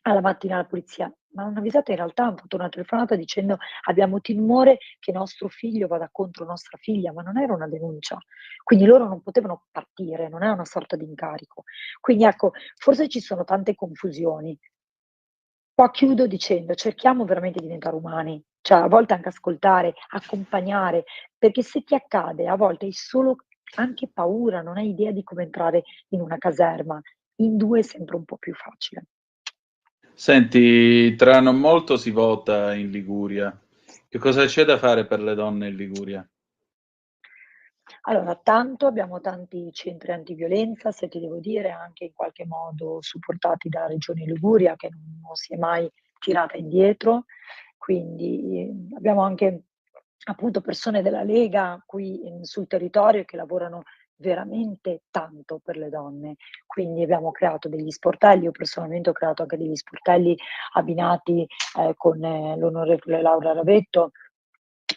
alla mattina la polizia", ma non avvisate in realtà, han fatto una telefonata dicendo: "Abbiamo timore che nostro figlio vada contro nostra figlia", ma non era una denuncia. Quindi loro non potevano partire, non è una sorta di incarico. Quindi ecco, forse ci sono tante confusioni. Qua chiudo dicendo: cerchiamo veramente di diventare umani, cioè a volte anche ascoltare, accompagnare, perché se ti accade a volte hai solo anche paura, non hai idea di come entrare in una caserma. In 2 è sempre un po' più facile. Senti, tra non molto si vota in Liguria. Che cosa c'è da fare per le donne in Liguria? Allora, tanto abbiamo tanti centri antiviolenza, se ti devo dire, anche in qualche modo supportati dalla Regione Liguria, che non si è mai tirata indietro. Quindi, abbiamo anche, appunto, persone della Lega qui sul territorio che lavorano veramente tanto per le donne. Quindi abbiamo creato degli sportelli, io personalmente ho creato anche degli sportelli abbinati, con l'onorevole Laura Ravetto,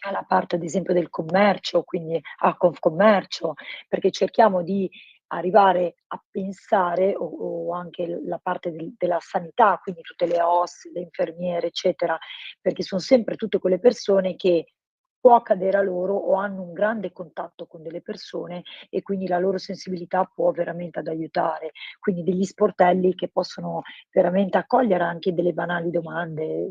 alla parte ad esempio del commercio, quindi a Confcommercio, perché cerchiamo di arrivare a pensare o anche la parte della sanità, quindi tutte le OSS, le infermiere, eccetera, perché son sempre tutte quelle persone che può accadere a loro o hanno un grande contatto con delle persone e quindi la loro sensibilità può veramente ad aiutare. Quindi degli sportelli che possono veramente accogliere anche delle banali domande,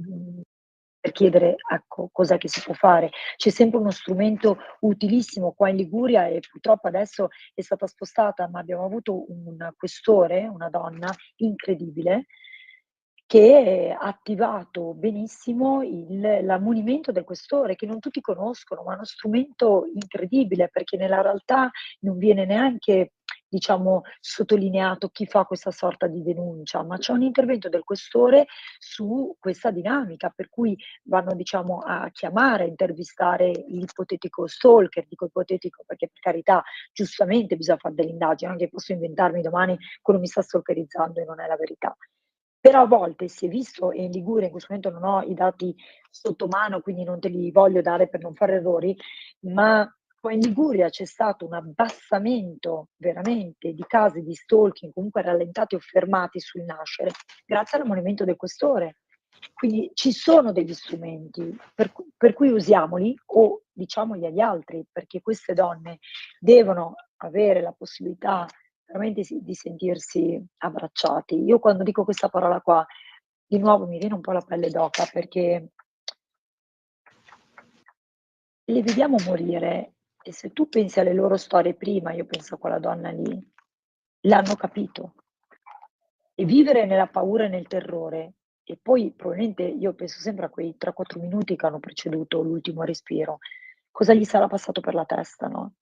per chiedere, ecco, cos'è che si può fare. C'è sempre uno strumento utilissimo qua in Liguria e purtroppo adesso è stata spostata, ma abbiamo avuto un questore, una donna incredibile, che ha attivato benissimo l'ammonimento del questore, che non tutti conoscono, ma è uno strumento incredibile, perché nella realtà non viene neanche, diciamo, sottolineato chi fa questa sorta di denuncia, ma c'è un intervento del questore su questa dinamica, per cui vanno, diciamo, a chiamare, a intervistare l'ipotetico stalker, dico ipotetico perché per carità, giustamente bisogna fare delle indagini, non è che posso inventarmi domani quello mi sta stalkerizzando e non è la verità. Però a volte si è visto, e in Liguria in questo momento non ho i dati sotto mano, quindi non te li voglio dare per non fare errori, ma qua in Liguria c'è stato un abbassamento veramente di casi di stalking, comunque rallentati o fermati sul nascere, grazie all'ammonimento del questore. Quindi ci sono degli strumenti per cui usiamoli o diciamoli agli altri, perché queste donne devono avere la possibilità veramente di sentirsi abbracciati. Io quando dico questa parola qua, di nuovo mi viene un po' la pelle d'oca perché le vediamo morire e se tu pensi alle loro storie prima, io penso a quella donna lì, l'hanno capito. E vivere nella paura e nel terrore e poi probabilmente io penso sempre a quei 3, 4 minuti che hanno preceduto l'ultimo respiro. Cosa gli sarà passato per la testa, no?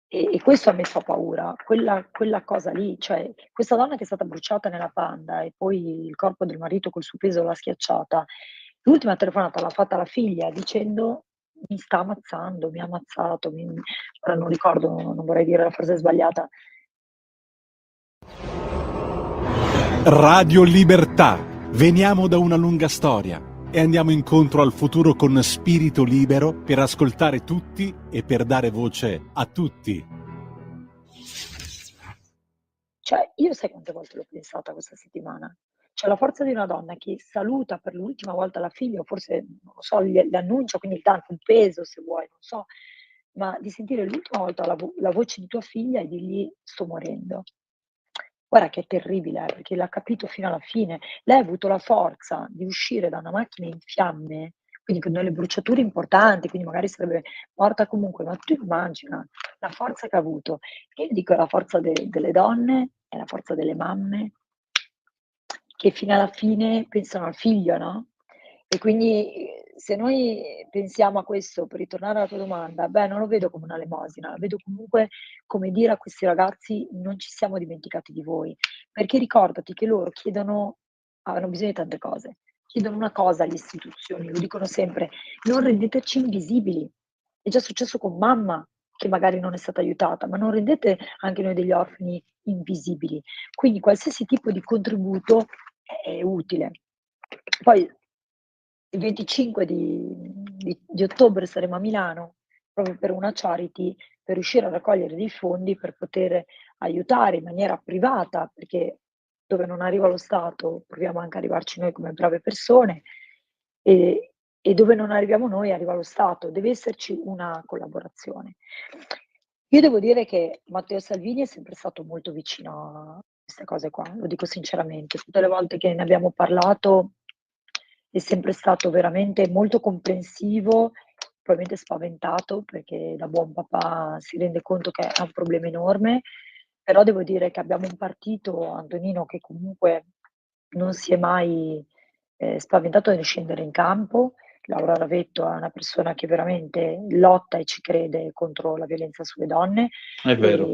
E questo a me fa paura, quella cosa lì, cioè questa donna che è stata bruciata nella Panda e poi il corpo del marito col suo peso l'ha schiacciata, l'ultima telefonata l'ha fatta alla figlia dicendo: "Mi sta ammazzando, mi ha ammazzato", ora non ricordo, non vorrei dire la frase sbagliata. Radio Libertà. Veniamo da una lunga storia e andiamo incontro al futuro con spirito libero per ascoltare tutti e per dare voce a tutti. Cioè, io sai quante volte l'ho pensata questa settimana? Cioè, la forza di una donna che saluta per l'ultima volta la figlia, o forse, non lo so, le annuncia, quindi dà anche un peso se vuoi, non so, ma di sentire l'ultima volta la voce di tua figlia e dirgli: "Sto morendo". Guarda che è terribile, perché l'ha capito fino alla fine. Lei ha avuto la forza di uscire da una macchina in fiamme, quindi con delle bruciature importanti, quindi magari sarebbe morta comunque, ma tu immagina la forza che ha avuto. Io dico è la forza delle donne, è la forza delle mamme che fino alla fine pensano al figlio, no, e quindi, se noi pensiamo a questo, per ritornare alla tua domanda, beh, non lo vedo come una elemosina, la vedo comunque come dire a questi ragazzi: "Non ci siamo dimenticati di voi". Perché ricordati che loro hanno bisogno di tante cose. Chiedono una cosa alle istituzioni, lo dicono sempre: "Non rendeteci invisibili". È già successo con mamma, che magari non è stata aiutata, ma non rendete anche noi degli orfani invisibili. Quindi qualsiasi tipo di contributo è utile. Poi il 25 di ottobre saremo a Milano, proprio per una charity, per riuscire a raccogliere dei fondi per poter aiutare in maniera privata, perché dove non arriva lo Stato proviamo anche a arrivarci noi come brave persone, e dove non arriviamo noi arriva lo Stato. Deve esserci una collaborazione. Io devo dire che Matteo Salvini è sempre stato molto vicino a queste cose qua, lo dico sinceramente. Tutte le volte che ne abbiamo parlato è sempre stato veramente molto comprensivo, probabilmente spaventato, perché da buon papà si rende conto che è un problema enorme, però devo dire che abbiamo un partito, Antonino, che comunque non si è mai, spaventato nel scendere in campo. Laura Ravetto è una persona che veramente lotta e ci crede contro la violenza sulle donne, È vero.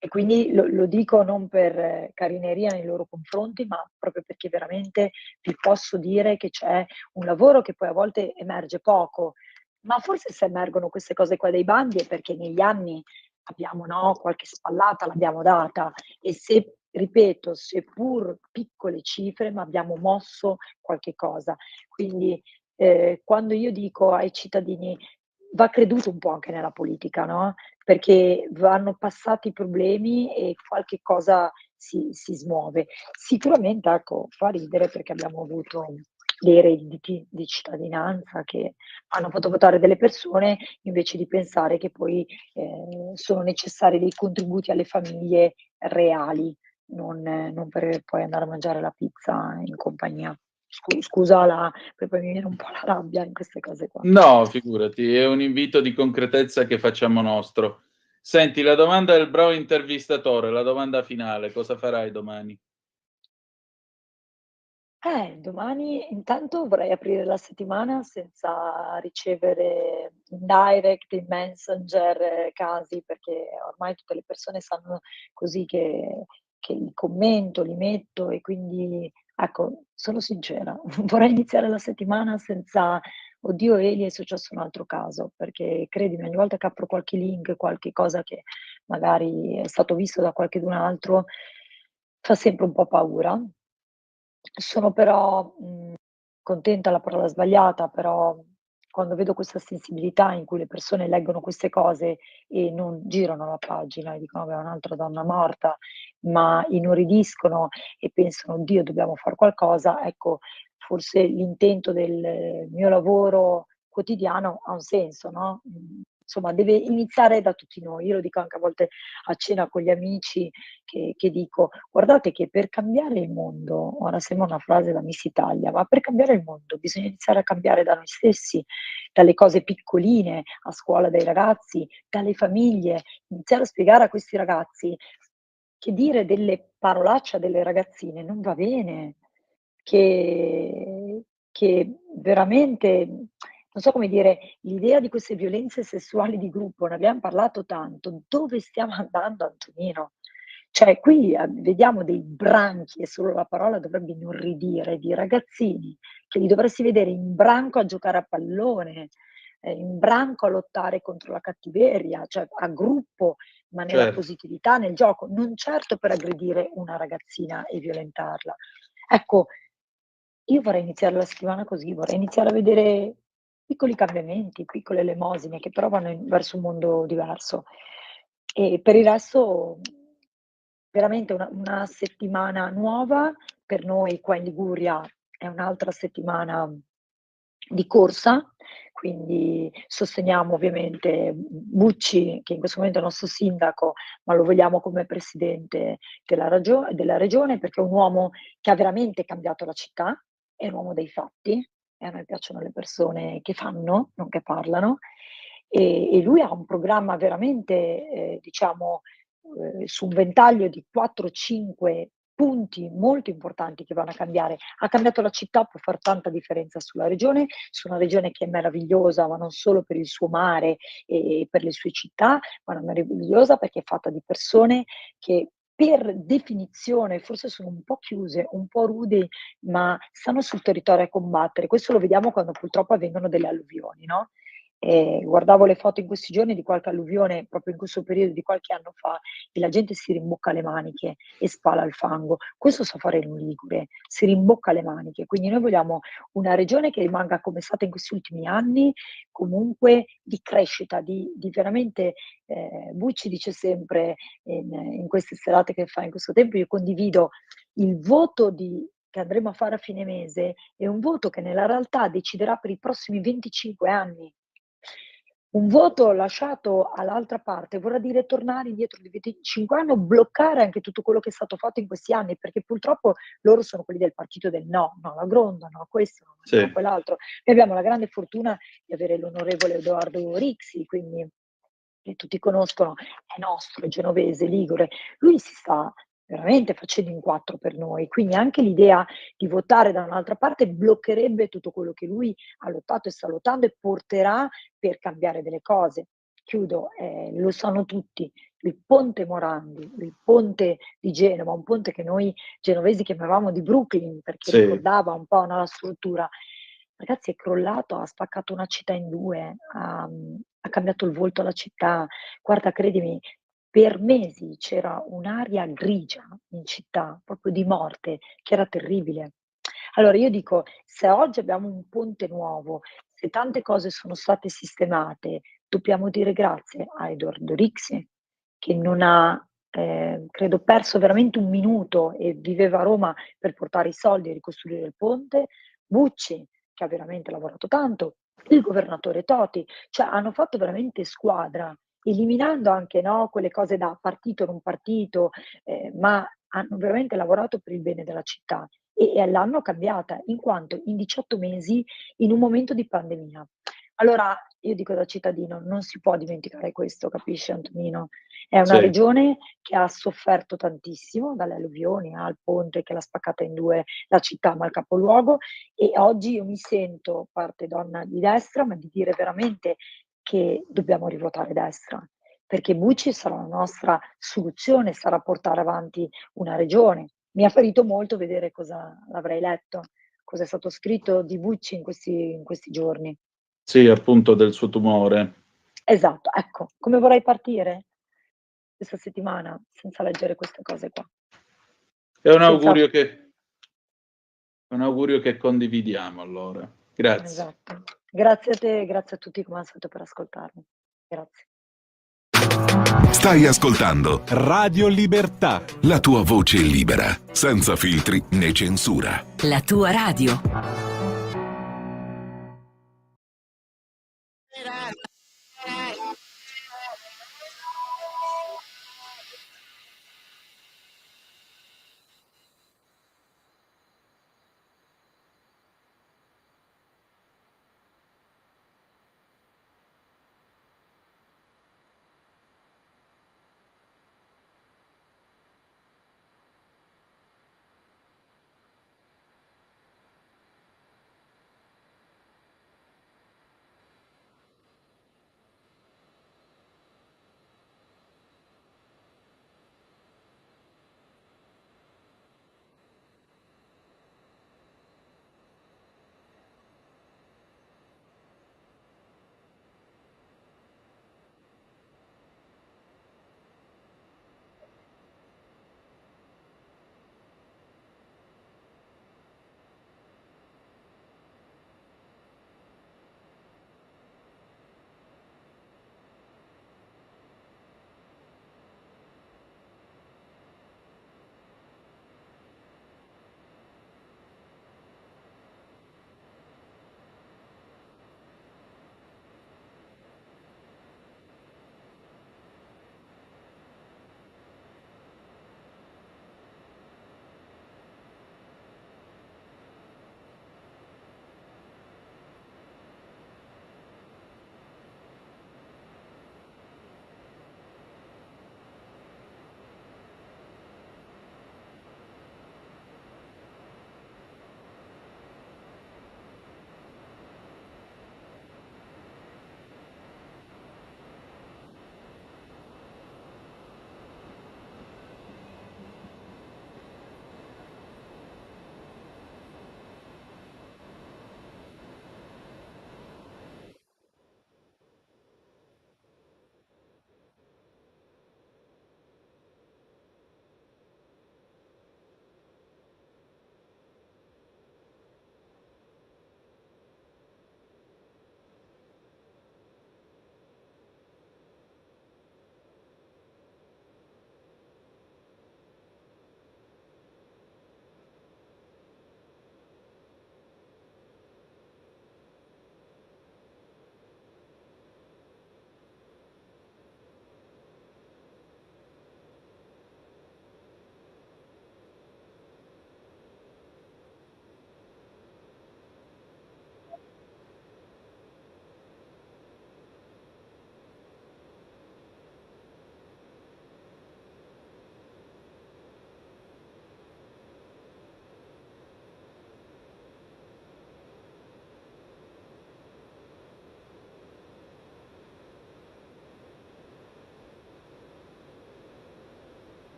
e quindi lo dico non per carineria nei loro confronti, ma proprio perché veramente vi posso dire che c'è un lavoro che poi a volte emerge poco, ma forse se emergono queste cose qua dai bandi è perché negli anni abbiamo, no, qualche spallata l'abbiamo data e se ripeto, seppur piccole cifre, ma abbiamo mosso qualche cosa. Quindi, quando io dico ai cittadini: va creduto un po' anche nella politica, no, perché vanno passati i problemi e qualche cosa si smuove. Sicuramente, ecco, fa ridere perché abbiamo avuto dei redditi di cittadinanza che hanno fatto votare delle persone invece di pensare che poi, sono necessari dei contributi alle famiglie reali, non per poi andare a mangiare la pizza in compagnia. Scusa poi mi viene un po' la rabbia in queste cose qua. No, figurati, è un invito di concretezza che facciamo nostro. Senti, la domanda del bravo intervistatore, la domanda finale, cosa farai domani? Domani intanto vorrei aprire la settimana senza ricevere in direct, in Messenger casi, perché ormai tutte le persone sanno così che li commento, li metto e quindi ecco, sono sincera, vorrei iniziare la settimana senza: "Oddio Eli è successo un altro caso", perché credimi ogni volta che apro qualche link, qualche cosa che magari è stato visto da qualchedun altro, fa sempre un po' paura. Sono però, contenta è la parola sbagliata, però quando vedo questa sensibilità in cui le persone leggono queste cose e non girano la pagina e dicono: "Vabbè, un'altra donna morta", ma inorridiscono e pensano: "Oddio, dobbiamo far qualcosa", ecco, forse l'intento del mio lavoro quotidiano ha un senso, no, insomma deve iniziare da tutti noi. Io lo dico anche a volte a cena con gli amici che dico: "Guardate che per cambiare il mondo", ora sembra una frase da Miss Italia, ma per cambiare il mondo bisogna iniziare a cambiare da noi stessi, dalle cose piccoline, a scuola dai ragazzi, dalle famiglie, iniziare a spiegare a questi ragazzi che dire delle parolacce a delle ragazzine non va bene, che veramente, non so come dire, l'idea di queste violenze sessuali di gruppo, ne abbiam parlato tanto, dove stiamo andando, Antonino? Cioè qui vediamo dei branchi, e solo la parola dovrebbe inorridire, di ragazzini che li dovresti vedere in branco a giocare a pallone, in branco a lottare contro la cattiveria, cioè a gruppo, ma nella Certo. positività, nel gioco, non certo per aggredire una ragazzina e violentarla. Ecco, io vorrei iniziare la settimana così, vorrei iniziare a vedere piccoli cambiamenti, piccole elemosine che però vanno verso un mondo diverso. E per il resto, veramente una settimana nuova per noi qua in Liguria, è un'altra settimana di corsa, quindi sosteniamo ovviamente Bucci, che in questo momento è il nostro sindaco, ma lo vogliamo come presidente della regione, perché è un uomo che ha veramente cambiato la città, è un uomo dei fatti, e a noi piacciono le persone che fanno, non che parlano, e lui ha un programma veramente, diciamo, su un ventaglio di 4, 5 punti molto importanti che vanno a cambiare. Ha cambiato la città, può far tanta differenza sulla regione, su una regione che è meravigliosa, ma non solo per il suo mare e per le sue città, ma è meravigliosa perché è fatta di persone che per definizione forse sono un po' chiuse, un po' rudi, ma stanno sul territorio a combattere. Questo lo vediamo quando purtroppo avvengono delle alluvioni, no? Guardavo le foto in questi giorni di qualche alluvione, proprio in questo periodo di qualche anno fa, e la gente si rimbocca le maniche e spala il fango. Questo sa fare in un ligure, si rimbocca le maniche. Quindi noi vogliamo una regione che rimanga come è stata in questi ultimi anni, comunque di crescita, di veramente, Bucci dice sempre in queste serate che fa in questo tempo, io condivido il voto che andremo a fare a fine mese, è un voto che nella realtà deciderà per i prossimi 25 anni. Un voto lasciato all'altra parte vorrà dire tornare indietro di 25 anni o bloccare anche tutto quello che è stato fatto in questi anni, perché purtroppo loro sono quelli del partito del no, no alla Gronda, no a questo, no a Sì. quell'altro. Noi abbiamo la grande fortuna di avere l'onorevole Edoardo Rixi, quindi che tutti conoscono, è nostro, è genovese, ligure. Lui si sta veramente facendo in 4 per noi, quindi anche l'idea di votare da un'altra parte bloccherebbe tutto quello che lui ha lottato e sta lottando e porterà per cambiare delle cose. Chiudo, lo sanno tutti, il ponte Morandi, il ponte di Genova, un ponte che noi genovesi chiamavamo di Brooklyn perché Sì. ricordava un po', no, la struttura. Ragazzi, è crollato, ha spaccato una città in 2, ha cambiato il volto alla città. Guarda, credimi, per mesi c'era un'aria grigia in città, proprio di morte, che era terribile. Allora io dico, se oggi abbiamo un ponte nuovo, se tante cose sono state sistemate, dobbiamo dire grazie a Edoardo Rixi, che non ha, credo perso veramente un minuto e viveva a Roma per portare i soldi e ricostruire il ponte, Bucci, che ha veramente lavorato tanto, il governatore Toti, cioè hanno fatto veramente squadra, eliminando anche, no, quelle cose da partito non partito, ma hanno veramente lavorato per il bene della città e l'hanno cambiata, in quanto in 18 mesi, in un momento di pandemia. Allora io dico da cittadino, non si può dimenticare questo, capisci Antonino? È una Sì. regione che ha sofferto tantissimo dalle alluvioni, al ponte che l'ha spaccata in 2 la città, ma il capoluogo, e oggi io mi sento parte donna di destra, ma di dire veramente che dobbiamo rivotare destra, perché Bucci sarà la nostra soluzione, sarà portare avanti una regione. Mi ha ferito molto vedere cosa l'avrei letto, cosa è stato scritto di Bucci in questi giorni. Sì, appunto del suo tumore. Esatto, ecco, come vorrei partire questa settimana senza leggere queste cose qua. È un Senza augurio che condividiamo allora. Grazie. Esatto. Grazie a te e grazie a tutti come al solito per ascoltarmi. Grazie. Stai ascoltando Radio Libertà. la tua voce libera, senza filtri né censura. La tua radio.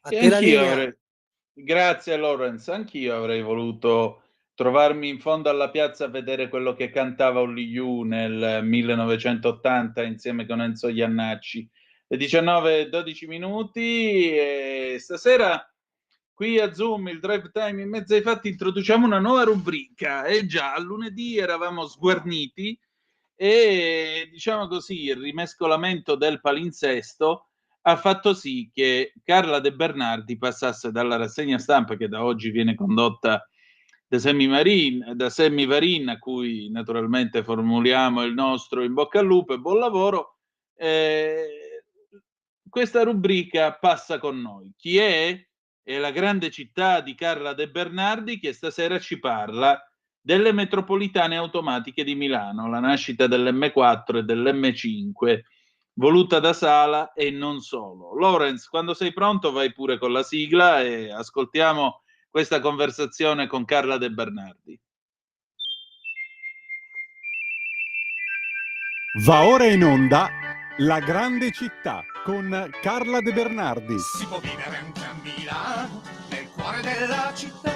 A E te la anch'io linea. avrei, grazie Lawrence, anch'io avrei voluto trovarmi in fondo alla piazza a vedere quello che cantava Only You nel 1980 insieme con Enzo Iannacci. Le 19:12 minuti e stasera qui a Zoom, il drive time in mezzo ai fatti, introduciamo una nuova rubrica. E già, lunedì eravamo sguarniti e, diciamo così, il rimescolamento del palinsesto ha fatto sì che Carla De Bernardi passasse dalla rassegna stampa, che da oggi viene condotta da Sammy Varin, a cui naturalmente formuliamo il nostro in bocca al lupo e buon lavoro. Questa rubrica passa con noi. Chi è? È la grande città di Carla De Bernardi, che stasera ci parla delle metropolitane automatiche di Milano, la nascita dell'M4 e dell'M5, voluta da Sala e non solo. Lawrence, quando sei pronto vai pure con la sigla e ascoltiamo questa conversazione con Carla De Bernardi. Va ora in onda La grande città con Carla De Bernardi. Si può vivere anche a Milano, nel cuore della città.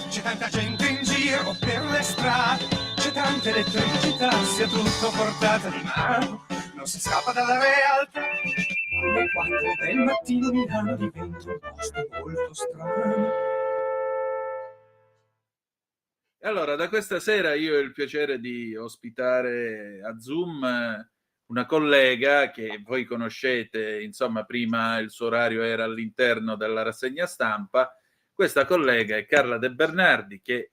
C'è tanta gente in giro per le strade, c'è tanta elettricità, sia tutto portata di mano. Non si scappa dalla realtà. Alle 4 del mattino Milano diventa un posto molto strano. Allora, da questa sera io ho il piacere di ospitare a Zoom una collega che voi conoscete, insomma, prima il suo orario era all'interno della rassegna stampa. Questa collega è Carla De Bernardi, che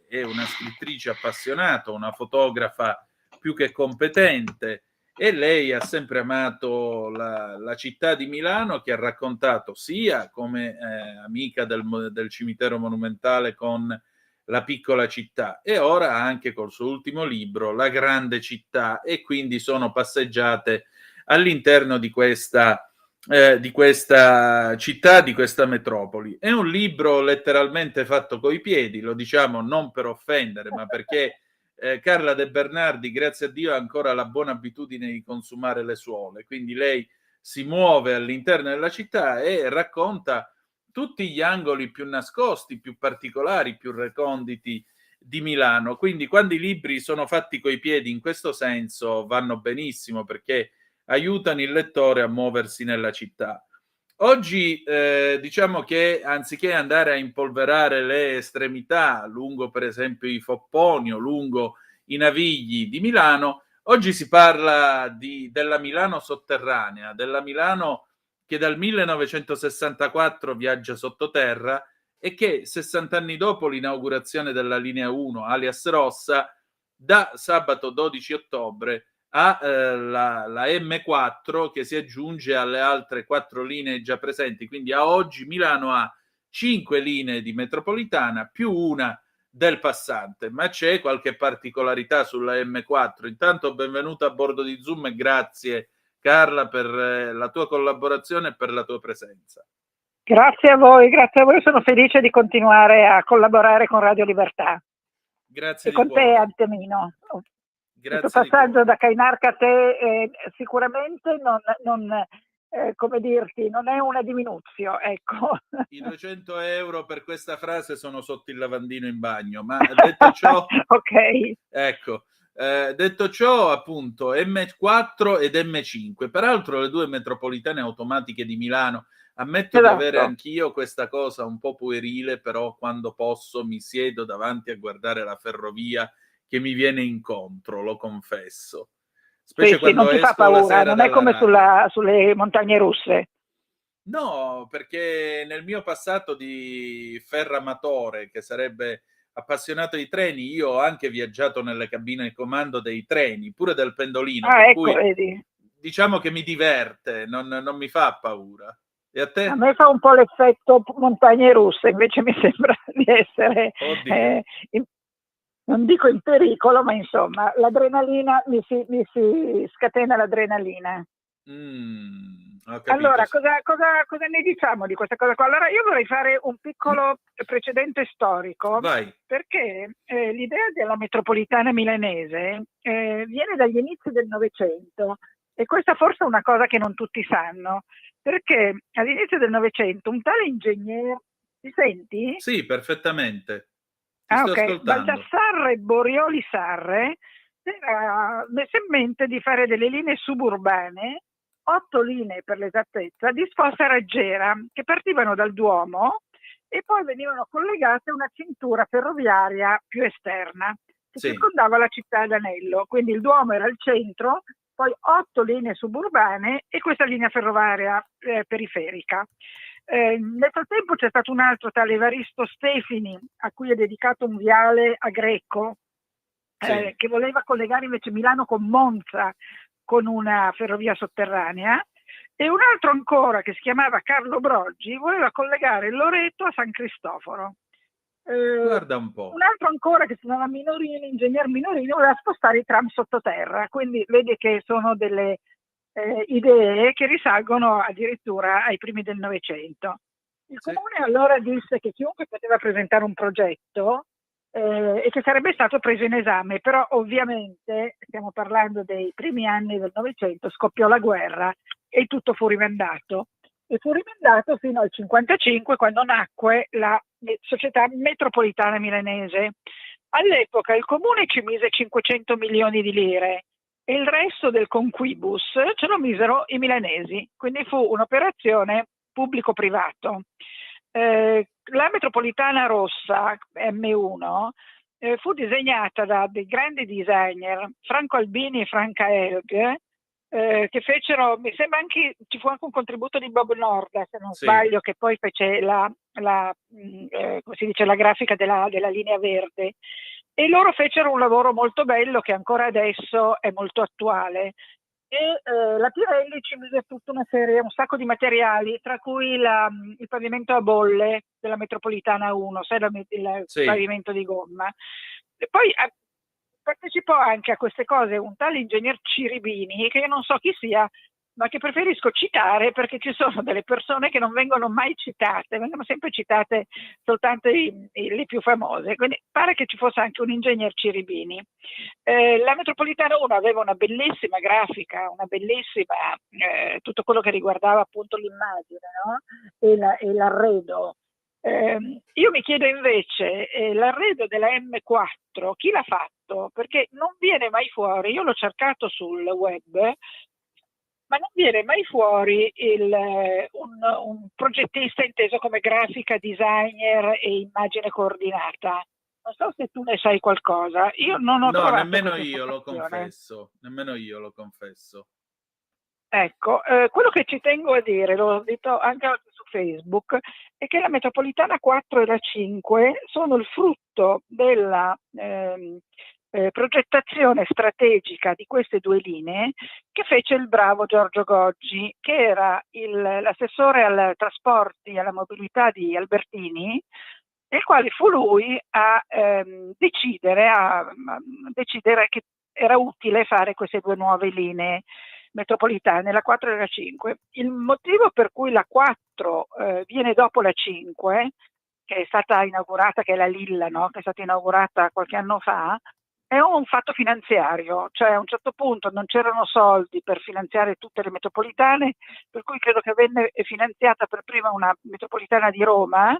è una scrittrice appassionata, una fotografa più che competente, e lei ha sempre amato la città di Milano, che ha raccontato sia come amica del cimitero monumentale con La piccola città, e ora anche col suo ultimo libro La grande città, e quindi sono passeggiate all'interno di questa città, di questa metropoli. È un libro letteralmente fatto coi piedi, lo diciamo non per offendere, ma perché Carla De Bernardi, grazie a Dio, ha ancora la buona abitudine di consumare le suole, quindi lei si muove all'interno della città e racconta tutti gli angoli più nascosti, più particolari, più reconditi di Milano. Quindi quando i libri sono fatti coi piedi in questo senso vanno benissimo, perché aiutano il lettore a muoversi nella città. Oggi diciamo che anziché andare a impolverare le estremità lungo per esempio i Fopponi o lungo i Navigli di Milano, oggi si parla della Milano sotterranea, della Milano che dal 1964 viaggia sottoterra e che 60 anni dopo l'inaugurazione della linea 1 alias Rossa, da sabato 12 ottobre ha la M4 che si aggiunge alle altre 4 linee già presenti, quindi a oggi Milano ha 5 linee di metropolitana più una del passante. Ma c'è qualche particolarità sulla M4? Intanto benvenuta a bordo di Zoom e grazie Carla per la tua collaborazione e per la tua presenza. Grazie a voi, sono felice di continuare a collaborare con Radio Libertà. Grazie e con cuore. te Antemino. Questo passaggio da Cainarca a te sicuramente come dirti, non è una diminuzione, ecco. I 200 euro per questa frase sono sotto il lavandino in bagno, ma detto ciò, ok. Ecco, detto ciò, appunto, M4 ed M5, peraltro le due metropolitane automatiche di Milano. Ammetto di avere anch'io questa cosa un po' puerile, però quando posso mi siedo davanti a guardare la ferrovia che mi viene incontro, lo confesso. Specie quando non ti fa paura, non è come sulle montagne russe. No, perché nel mio passato di ferramatore, che sarebbe appassionato di treni, io ho anche viaggiato nelle cabine di comando dei treni, pure del pendolino, per ecco, cui vedi. Diciamo che mi diverte, non mi fa paura. E a te? A me fa un po' l'effetto montagne russe, invece mi sembra di essere, non dico in pericolo, ma insomma, l'adrenalina, mi si scatena l'adrenalina. Allora, cosa ne diciamo di questa cosa qua? Allora, io vorrei fare un piccolo precedente storico. Vai. Perché l'idea della metropolitana milanese viene dagli inizi del Novecento, e questa forse è una cosa che non tutti sanno. perché all'inizio del Novecento un tale ingegnere, ti senti? Sì, perfettamente. Ti sto Ok, ascoltando. Baldassarre Borioli Sarre era messo in mente di fare delle linee suburbane, 8 linee per l'esattezza, disposte a raggiera, che partivano dal Duomo e poi venivano collegate a una cintura ferroviaria più esterna che Sì. circondava la città d'Anello. Quindi il Duomo era il centro, poi 8 linee suburbane e questa linea ferroviaria periferica. Nel frattempo c'è stato un altro tale Evaristo Stefani, a cui è dedicato un viale a Greco, Sì. che voleva collegare invece Milano con Monza con una ferrovia sotterranea, e un altro ancora che si chiamava Carlo Broggi voleva collegare Loreto a San Cristoforo. Guarda un po'. Un altro ancora che si chiamava Minorini, ingegner Minorini, voleva spostare i tram sottoterra, quindi vedi che sono delle idee che risalgono addirittura ai primi del Novecento. Il comune allora disse che chiunque poteva presentare un progetto e che sarebbe stato preso in esame, però ovviamente stiamo parlando dei primi anni del Novecento, scoppiò la guerra e tutto fu rimandato. E fu rimandato fino al 1955, quando nacque la Società Metropolitana Milanese. All'epoca il comune ci mise 500 milioni di lire e il resto del conquibus ce lo misero i milanesi, quindi fu un'operazione pubblico-privato. La metropolitana rossa M1 fu disegnata da dei grandi designer, Franco Albini e Franca Elg, che fecero, mi sembra anche, ci fu anche un contributo di Bob Norda, se non sbaglio, che poi fece come si dice, la grafica della linea verde. E loro fecero un lavoro molto bello che ancora adesso è molto attuale. E la Pirelli ci mise tutta una serie, un sacco di materiali, tra cui il pavimento a bolle della metropolitana 1, sai, il pavimento di gomma. E poi partecipò anche a queste cose un tale ingegner Ciribini, che io non so chi sia, ma che preferisco citare perché ci sono delle persone che non vengono mai citate, vengono sempre citate soltanto le più famose, quindi pare che ci fosse anche un ingegner Ciribini. La metropolitana 1 aveva una bellissima grafica, una bellissima, tutto quello che riguardava appunto l'immagine, no? E l'arredo. Io mi chiedo invece, l'arredo della M4, chi l'ha fatto? Perché non viene mai fuori, io l'ho cercato sul web, ma non viene mai fuori un progettista inteso come grafica, designer e immagine coordinata. Non so se tu ne sai qualcosa. Io non ho trovato nemmeno questa io lo informazione. confesso. Ecco, quello che ci tengo a dire, l'ho detto anche oggi su Facebook, è che la metropolitana 4 e la 5 sono il frutto della progettazione strategica di queste due linee che fece il bravo Giorgio Goggi, che era l'assessore ai trasporti e alla mobilità di Albertini, il quale fu lui a decidere che era utile fare queste due nuove linee metropolitane, la 4 e la 5. Il motivo per cui la 4 viene dopo la 5, che è stata inaugurata, che è la Lilla, no? Che è stata inaugurata qualche anno fa, è un fatto finanziario, cioè a un certo punto non c'erano soldi per finanziare tutte le metropolitane, per cui credo che venne finanziata per prima una metropolitana di Roma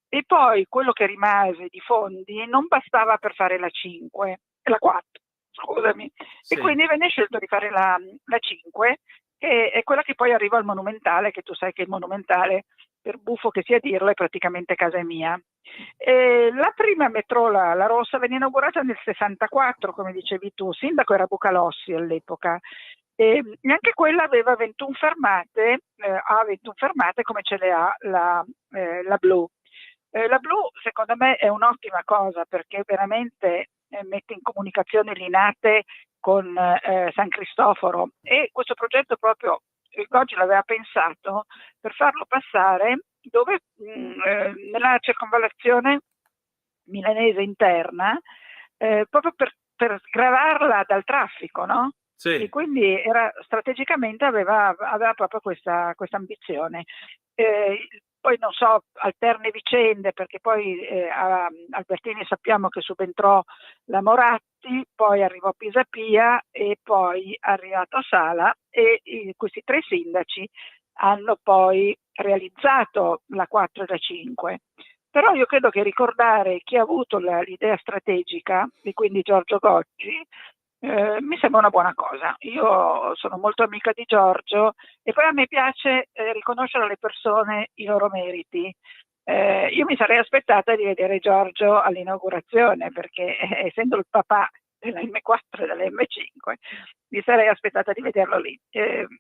e poi quello che rimase di fondi non bastava per fare la 5, la 4, scusami, e quindi venne scelto di fare la 5, che è quella che poi arriva al Monumentale, che tu sai che il Monumentale, per buffo che sia dirlo, è praticamente casa mia. La prima metro, la rossa, venne inaugurata nel 64, come dicevi tu, sindaco era Bucalossi all'epoca, e anche quella aveva 21 fermate, ha 21 fermate come ce le ha la blu. La blu secondo me è un'ottima cosa perché veramente mette in comunicazione Linate con San Cristoforo, e questo progetto proprio Goggi l'aveva pensato per farlo passare dove nella circonvallazione milanese interna, proprio per sgravarla dal traffico, no? E quindi strategicamente aveva proprio questa ambizione. Poi non so, alterne vicende, perché poi a Albertini sappiamo che subentrò la Moratti, poi arrivò Pisapia e poi è arrivato Sala, e questi tre sindaci hanno poi realizzato la 4 e la 5. Però io credo che ricordare chi ha avuto l'idea strategica, e quindi Giorgio Goggi, mi sembra una buona cosa. Io sono molto amica di Giorgio e poi a me piace riconoscere alle persone i loro meriti. Io mi sarei aspettata di vedere Giorgio all'inaugurazione, perché essendo il papà della M4 e della M5 mi sarei aspettata di vederlo lì,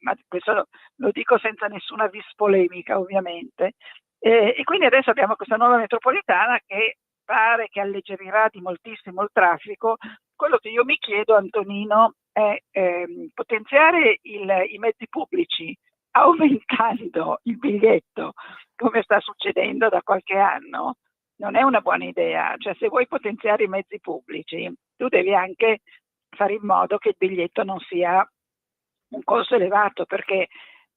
ma questo lo dico senza nessuna vis polemica, ovviamente. E quindi adesso abbiamo questa nuova metropolitana che pare che alleggerirà di moltissimo il traffico. Quello che io mi chiedo, Antonino, è potenziare i mezzi pubblici aumentando il biglietto, come sta succedendo da qualche anno, non è una buona idea. Cioè, se vuoi potenziare i mezzi pubblici, tu devi anche fare in modo che il biglietto non sia un costo elevato, perché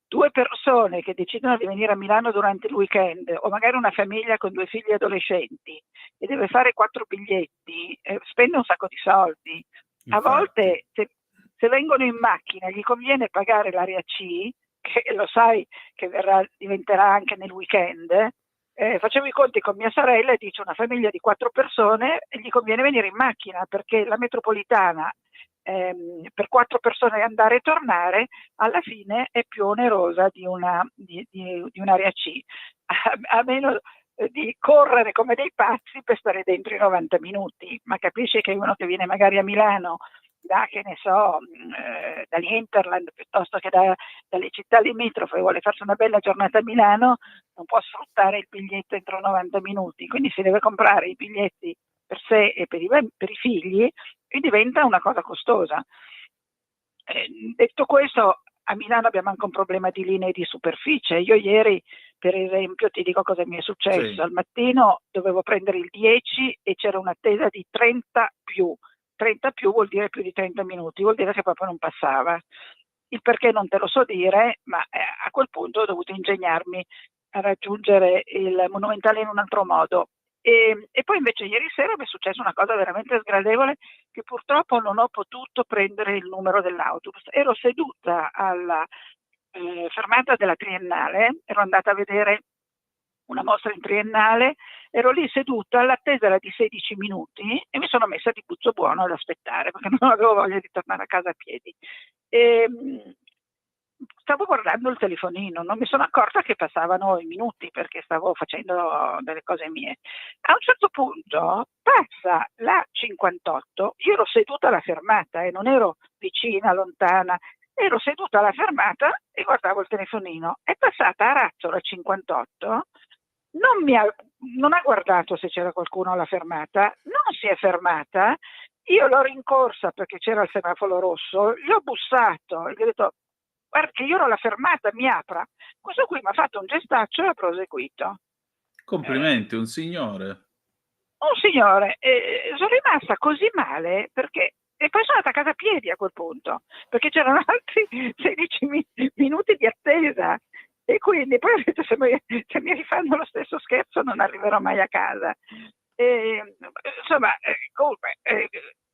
2 persone che decidono di venire a Milano durante il weekend, o magari una famiglia con 2 figli adolescenti e deve fare 4 biglietti, spende un sacco di soldi. A Infatti. volte se vengono in macchina gli conviene pagare l'area C, che lo sai che diventerà anche nel weekend. Facevo i conti con mia sorella e dice una famiglia di 4 persone e gli conviene venire in macchina, perché la metropolitana per 4 persone andare e tornare alla fine è più onerosa di un'area C, a meno di correre come dei pazzi per stare dentro i 90 minuti. Ma capisci che uno che viene magari a Milano da, che ne so, dall'Interland piuttosto che dalle città limitrofe e vuole farsi una bella giornata a Milano, non può sfruttare il biglietto entro 90 minuti, quindi si deve comprare i biglietti per sé e per i figli, e diventa una cosa costosa. Detto questo, a Milano abbiamo anche un problema di linee di superficie. Io ieri, per esempio, ti dico cosa mi è successo. Sì. Al mattino dovevo prendere il 10 e c'era un'attesa di 30 più. 30 più vuol dire più di 30 minuti, vuol dire che proprio non passava. Il perché non te lo so dire, ma a quel punto ho dovuto ingegnarmi a raggiungere il Monumentale in un altro modo. E poi invece ieri sera mi è successa una cosa veramente sgradevole, che purtroppo non ho potuto prendere il numero dell'autobus. Ero seduta alla fermata della Triennale, ero andata a vedere una mostra in Triennale, ero lì seduta, l'attesa era di 16 minuti e mi sono messa di puzzo buono ad aspettare, perché non avevo voglia di tornare a casa a piedi. Stavo guardando il telefonino, non mi sono accorta che passavano i minuti perché stavo facendo delle cose mie. A un certo punto passa la 58, io ero seduta alla fermata e non ero vicina, lontana, ero seduta alla fermata e guardavo il telefonino. È passata a razzo la 58, non ha guardato se c'era qualcuno alla fermata, non si è fermata, io l'ho rincorsa perché c'era il semaforo rosso, gli ho bussato, gli ho detto guarda che io ero alla fermata, mi apra. Questo qui mi ha fatto un gestaccio e ha proseguito. Complimenti, un signore. Un signore, sono rimasta così male perché, e poi sono andata a casa a piedi a quel punto, perché c'erano altri 16 minuti di attesa. E quindi poi ho detto se mi rifanno lo stesso scherzo non arriverò mai a casa. Insomma, comunque,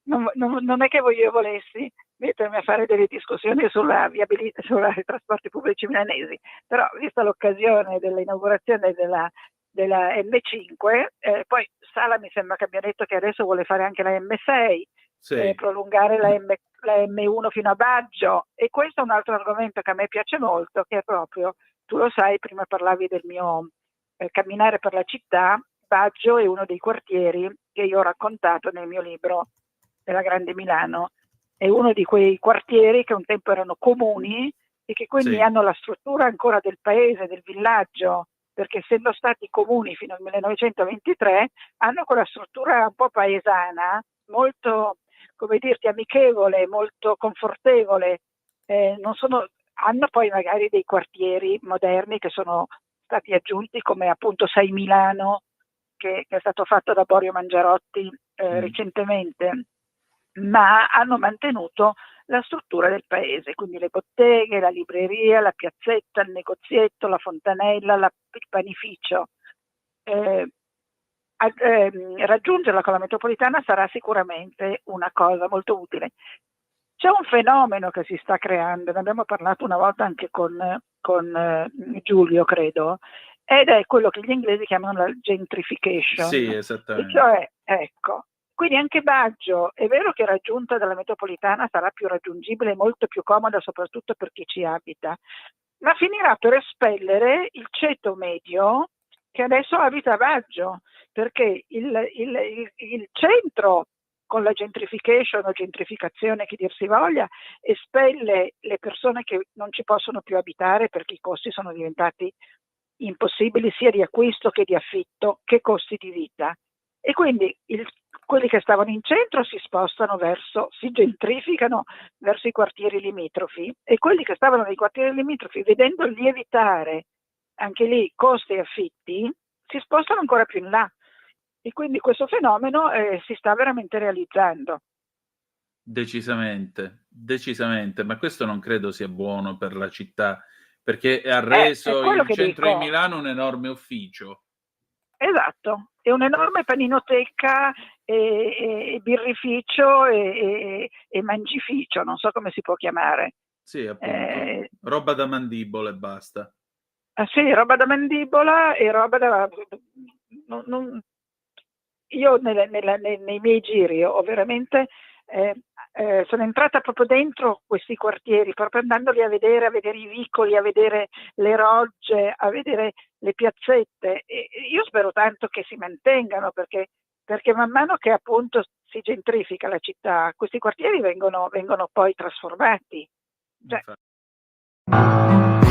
non è che io volessi mettermi a fare delle discussioni sulla viabilità, sui trasporti pubblici milanesi, però vista l'occasione dell'inaugurazione della M5, poi Sala mi sembra che abbia detto che adesso vuole fare anche la M6, Sì. prolungare la M1 fino a Baggio, e questo è un altro argomento che a me piace molto, che è proprio, tu lo sai, prima parlavi del mio camminare per la città. Baggio è uno dei quartieri che io ho raccontato nel mio libro della Grande Milano, è uno di quei quartieri che un tempo erano comuni e che quindi Sì. hanno la struttura ancora del paese, del villaggio, perché essendo stati comuni fino al 1923 hanno quella struttura un po' paesana, molto, come dirti, amichevole, molto confortevole. Hanno poi magari dei quartieri moderni che sono stati aggiunti, come appunto Sei Milano, che è stato fatto da Borio Mangiarotti recentemente, ma hanno mantenuto la struttura del paese, quindi le botteghe, la libreria, la piazzetta, il negozietto, la fontanella, il panificio. Raggiungerla con la metropolitana sarà sicuramente una cosa molto utile. C'è un fenomeno che si sta creando, ne abbiamo parlato una volta anche con Giulio, credo, ed è quello che gli inglesi chiamano la gentrification. Sì, E esattamente. cioè, ecco, quindi anche Baggio, è vero che raggiunta dalla metropolitana sarà più raggiungibile e molto più comoda, soprattutto per chi ci abita, ma finirà per espellere il ceto medio che adesso abita a Baggio, perché il centro, con la gentrification o gentrificazione che dir si voglia, espelle le persone che non ci possono più abitare perché i costi sono diventati impossibili sia di acquisto che di affitto, che costi di vita. E quindi quelli che stavano in centro si spostano si gentrificano verso i quartieri limitrofi, e quelli che stavano nei quartieri limitrofi, vedendo lievitare anche lì costi e affitti, si spostano ancora più in là. E quindi questo fenomeno si sta veramente realizzando. Decisamente, ma questo non credo sia buono per la città, perché ha È reso quello il che centro di dico. Milano un enorme ufficio. Esatto, è un'enorme paninoteca e birrificio e mangificio, non so come si può chiamare. Sì, appunto. Roba da mandibola e basta. Sì, roba da mandibola e roba da... Io nei miei giri ho veramente... sono entrata proprio dentro questi quartieri, proprio andandoli a vedere i vicoli, a vedere le rogge, a vedere le piazzette, e io spero tanto che si mantengano, perché man mano che appunto si gentrifica la città, questi quartieri vengono poi trasformati. Cioè,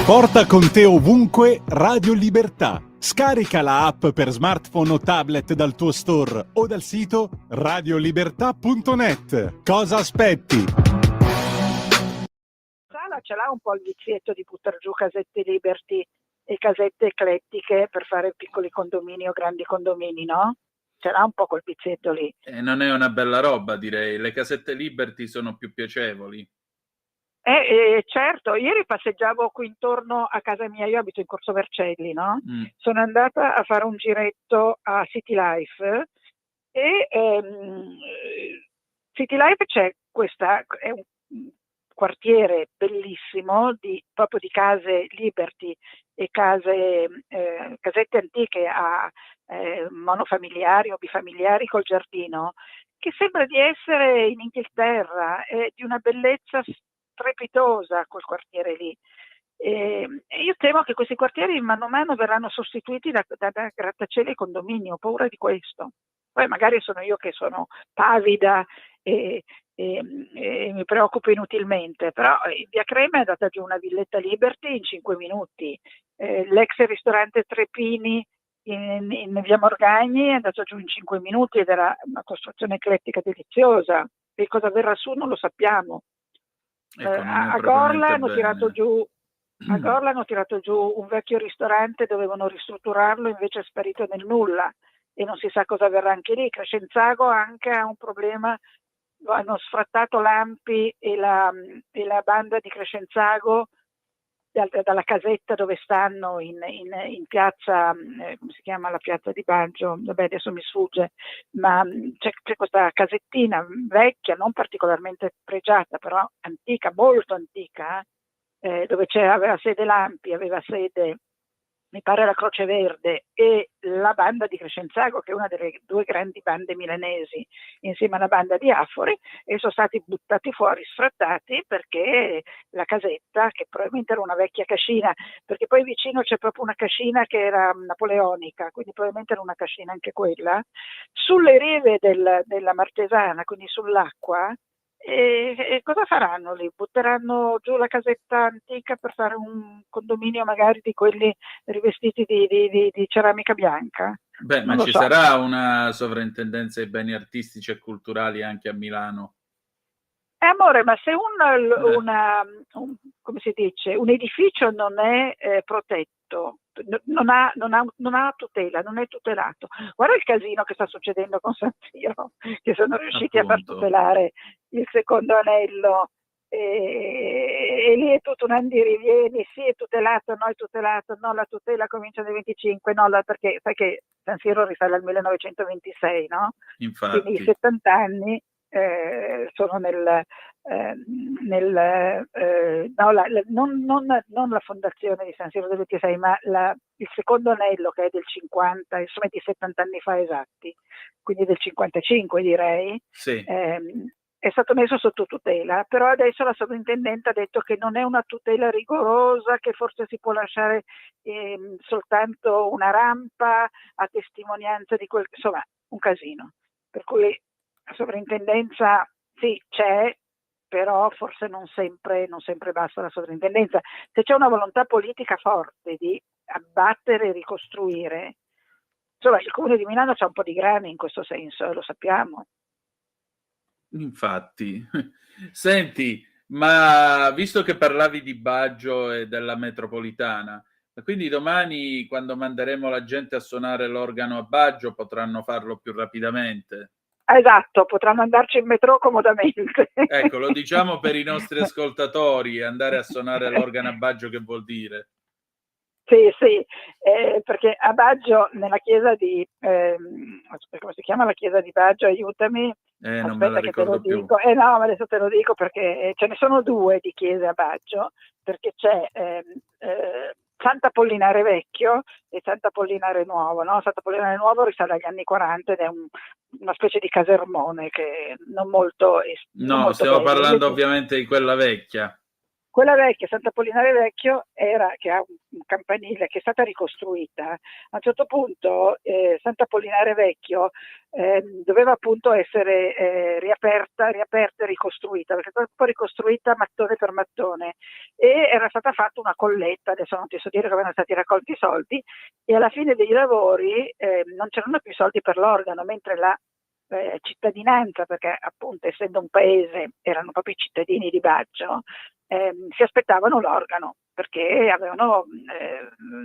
Porta con te ovunque Radio Libertà. Scarica la app per smartphone o tablet dal tuo store o dal sito radiolibertà.net. Cosa aspetti? Sala ce l'ha un po' il vizietto di buttare giù casette Liberty e casette eclettiche per fare piccoli condomini o grandi condomini, no? Ce l'ha un po' quel vizietto lì. Non è una bella roba, direi. Le casette Liberty sono più piacevoli. Certo, ieri passeggiavo qui intorno a casa mia, io abito in Corso Vercelli, no? Mm. Sono andata a fare un giretto a City Life e City Life è un quartiere bellissimo proprio di case Liberty e casette antiche a monofamiliari o bifamiliari col giardino, che sembra di essere in Inghilterra, è di una bellezza strepitosa quel quartiere lì. E io temo che questi quartieri mano a mano verranno sostituiti da grattacieli e condomini, ho paura di questo. Poi magari sono io che sono pavida e mi preoccupo inutilmente, però in via Crema è andata giù una villetta Liberty in 5 minuti, l'ex ristorante Trepini in via Morgagni è andato giù in 5 minuti ed era una costruzione eclettica deliziosa, e cosa verrà su non lo sappiamo. A Gorla hanno tirato giù un vecchio ristorante, dovevano ristrutturarlo, invece è sparito nel nulla e non si sa cosa verrà anche lì. Crescenzago anche ha un problema, hanno sfrattato l'Ampi e la banda di Crescenzago dalla casetta dove stanno in piazza, come si chiama la piazza di Baggio? Vabbè, adesso mi sfugge, ma c'è questa casettina vecchia, non particolarmente pregiata, però antica, molto antica, dove aveva sede l'Ampi, aveva sede, mi pare, la Croce Verde e la banda di Crescenzago, che è una delle 2 grandi bande milanesi, insieme alla banda di Afori, e sono stati buttati fuori, sfrattati, perché la casetta, che probabilmente era una vecchia cascina, perché poi vicino c'è proprio una cascina che era napoleonica, quindi probabilmente era una cascina anche quella, sulle rive della Martesana, quindi sull'acqua. E cosa faranno lì? Butteranno giù la casetta antica per fare un condominio magari di quelli rivestiti di ceramica bianca? Beh, ma ci sarà una sovrintendenza ai beni artistici e culturali anche a Milano? Amore, ma se come si dice, un edificio non è protetto, non ha tutela, non è tutelato. Guarda il casino che sta succedendo con San Siro, che sono riusciti a far tutelare il secondo anello, e lì è tutto un andirivieni, sì è tutelato, no, la tutela comincia nel 25, no, perché sai che San Siro risale al 1926, no? Infatti. Quindi i 70 anni sono non la fondazione di San Siro del 26, ma il secondo anello, che è del 50, insomma di 70 anni fa esatti, quindi del 55 direi, Sì. è stato messo sotto tutela, però adesso la sovrintendente ha detto che non è una tutela rigorosa, che forse si può lasciare soltanto una rampa a testimonianza di quel, insomma, un casino. Per cui la sovrintendenza sì c'è, però forse non sempre basta la sovrintendenza. Se c'è una volontà politica forte di abbattere e ricostruire, insomma, il Comune di Milano c'ha un po' di grani in questo senso, lo sappiamo. Infatti. Senti, ma visto che parlavi di Baggio e della metropolitana, quindi domani quando manderemo la gente a suonare l'organo a Baggio potranno farlo più rapidamente? Esatto, potranno andarci in metro comodamente. Ecco, lo diciamo per i nostri ascoltatori, andare a suonare l'organo a Baggio che vuol dire? Sì, perché a Baggio, nella chiesa di, come si chiama la chiesa di Baggio? Aiutami. Non me la Aspetta che te lo ricordo più. dico. No, ma adesso te lo dico perché ce ne sono due di chiese a Baggio, perché c'è Sant'Apollinare Vecchio e Sant'Apollinare Nuovo, no? Sant'Apollinare Nuovo risale agli anni 40 ed è una specie di casermone che non molto Stiamo bello. parlando ovviamente di quella vecchia. Quella vecchia, Sant'Apollinare Vecchio, che ha un campanile che è stata ricostruita. A un certo punto Sant'Apollinare Vecchio doveva appunto essere riaperta e ricostruita, perché è stata un po' ricostruita mattone per mattone e era stata fatta una colletta, adesso non ti so dire come erano stati raccolti i soldi, e alla fine dei lavori non c'erano più soldi per l'organo, mentre la cittadinanza, perché appunto essendo un paese erano proprio i cittadini di Baggio, si aspettavano l'organo perché avevano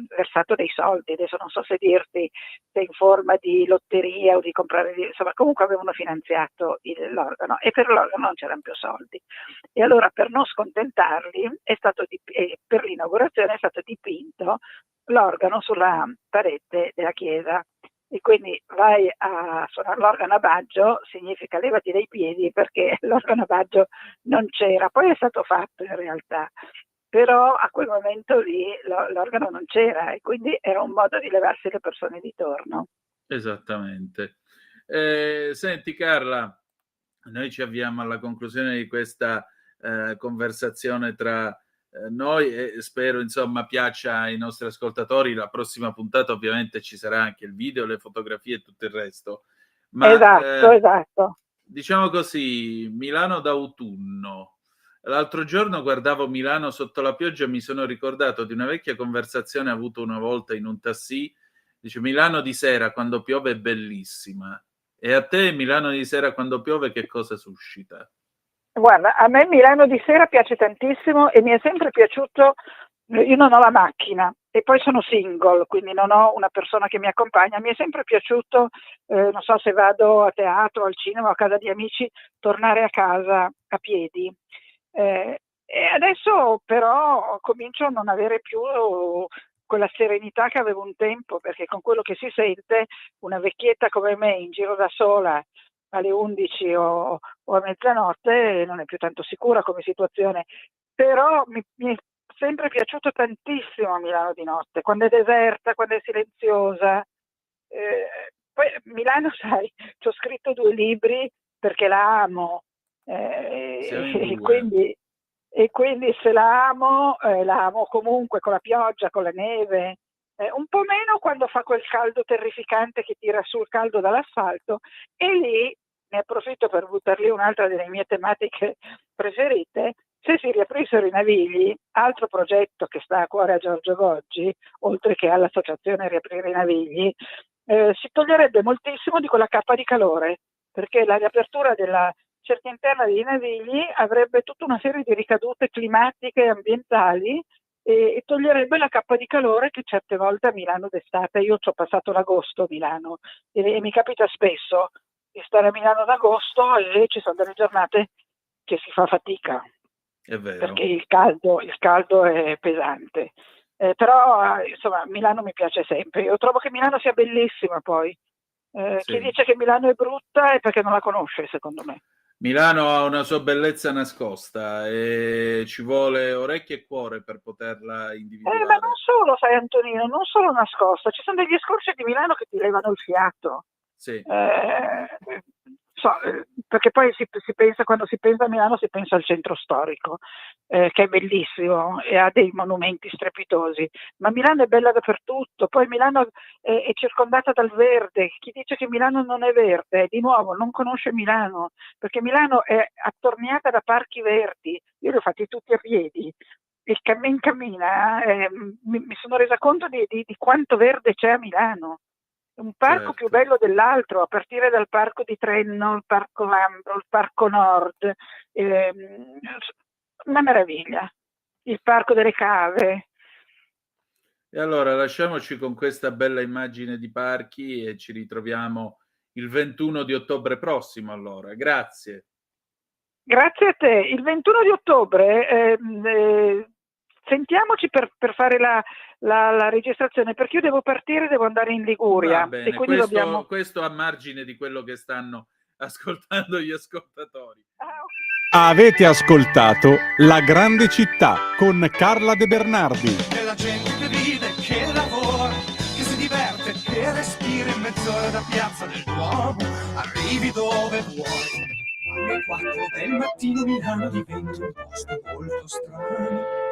versato dei soldi, adesso non so se dirti se in forma di lotteria o di comprare, insomma comunque avevano finanziato l'organo e per l'organo non c'erano più soldi. E allora per non scontentarli per l'inaugurazione è stato dipinto l'organo sulla parete della chiesa. E quindi vai a suonare l'organo a Baggio, significa levati dai piedi perché l'organo a Baggio non c'era, poi è stato fatto in realtà, però a quel momento lì l'organo non c'era e quindi era un modo di levarsi le persone di torno. Esattamente. Senti Carla, noi ci avviamo alla conclusione di questa conversazione tra noi e spero insomma piaccia ai nostri ascoltatori. La prossima puntata ovviamente ci sarà anche il video, le fotografie e tutto il resto. Ma, esatto. Diciamo così, Milano d'autunno. L'altro giorno guardavo Milano sotto la pioggia e mi sono ricordato di una vecchia conversazione avuta una volta in un taxi. Dice: Milano di sera quando piove è bellissima. E a te Milano di sera quando piove che cosa suscita? Guarda, a me Milano di sera piace tantissimo e mi è sempre piaciuto, io non ho la macchina e poi sono single, quindi non ho una persona che mi accompagna, mi è sempre piaciuto, non so se vado a teatro, al cinema o a casa di amici, tornare a casa a piedi. E adesso però comincio a non avere più quella serenità che avevo un tempo, perché con quello che si sente, una vecchietta come me in giro da sola alle 11 o a mezzanotte non è più tanto sicura come situazione, però mi è sempre piaciuto tantissimo Milano di notte, quando è deserta, quando è silenziosa. Poi Milano, sai, ci ho scritto 2 libri perché la amo, e quindi se la amo comunque con la pioggia, con la neve. Un po' meno quando fa quel caldo terrificante che tira sul caldo dall'asfalto, e lì ne approfitto per buttar lì un'altra delle mie tematiche preferite. Se si riaprissero i Navigli, altro progetto che sta a cuore a Giorgio Goggi, oltre che all'associazione Riaprire i Navigli, si toglierebbe moltissimo di quella cappa di calore, perché la riapertura della cerchia interna dei Navigli avrebbe tutta una serie di ricadute climatiche e ambientali e toglierebbe la cappa di calore che certe volte a Milano d'estate, io ci ho passato l'agosto a Milano e mi capita spesso di stare a Milano d'agosto e ci sono delle giornate che si fa fatica, è vero, perché il caldo è pesante, però insomma Milano mi piace sempre, io trovo che Milano sia bellissima poi, sì. Chi dice che Milano è brutta è perché non la conosce, secondo me. Milano ha una sua bellezza nascosta e ci vuole orecchie e cuore per poterla Ma individuare. non solo, sai Antonino, non solo nascosta, ci sono degli discorsi di Milano che ti levano il fiato. Sì, Perché poi si pensa, quando si pensa a Milano si pensa al centro storico, che è bellissimo e ha dei monumenti strepitosi, ma Milano è bella dappertutto, poi Milano è circondata dal verde, chi dice che Milano non è verde, di nuovo non conosce Milano, perché Milano è attorniata da parchi verdi, io li ho fatti tutti a piedi, il cammin cammina, mi sono resa conto di quanto verde c'è a Milano. Un parco più certo. bello dell'altro, a partire dal parco di Trenno, il parco Lambro, il parco Nord, ehm, una meraviglia. Il parco delle cave. E allora lasciamoci con questa bella immagine di parchi e ci ritroviamo il 21 di ottobre prossimo allora. Grazie. Grazie a te. Il 21 di ottobre sentiamoci per fare la registrazione, perché io devo partire, devo andare in Va Liguria e bene, quindi dobbiamo... questo a margine di quello che stanno ascoltando gli ascoltatori. Ah, ok. Avete ascoltato La Grande Città con Carla De Bernardi. E la gente che vive, che lavora, che si diverte, che respira in mezz'ora da Piazza del Duomo, arrivi dove vuoi. Alle 4 del mattino Milano diventa un posto molto strano.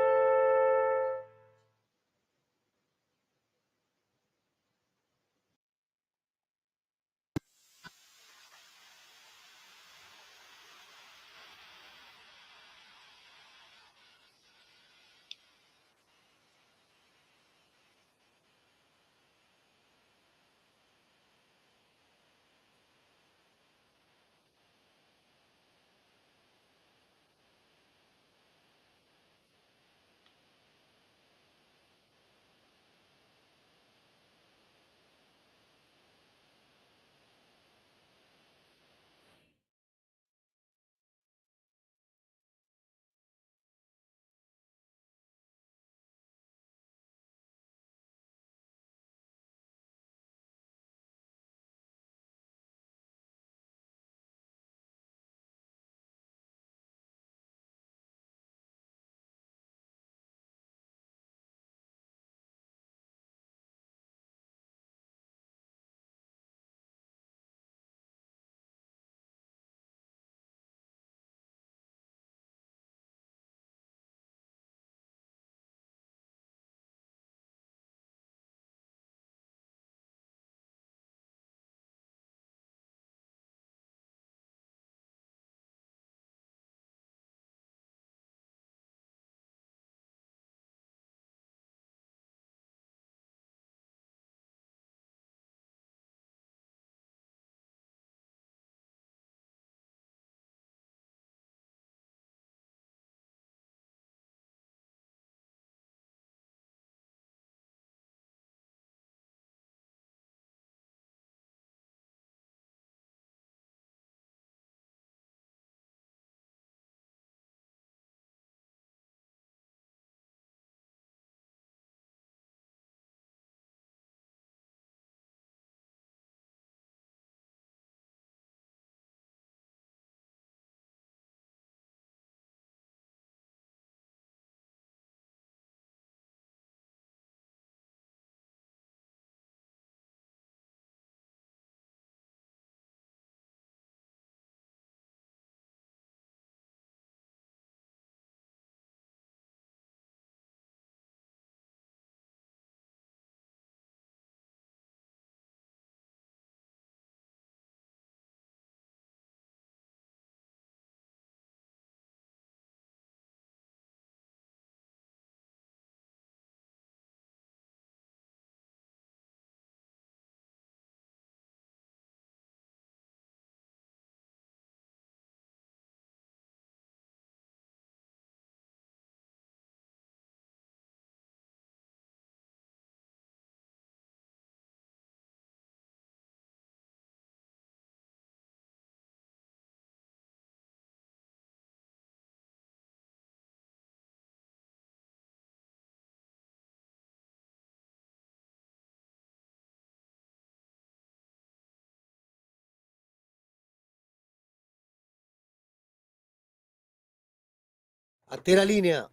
A te la linea.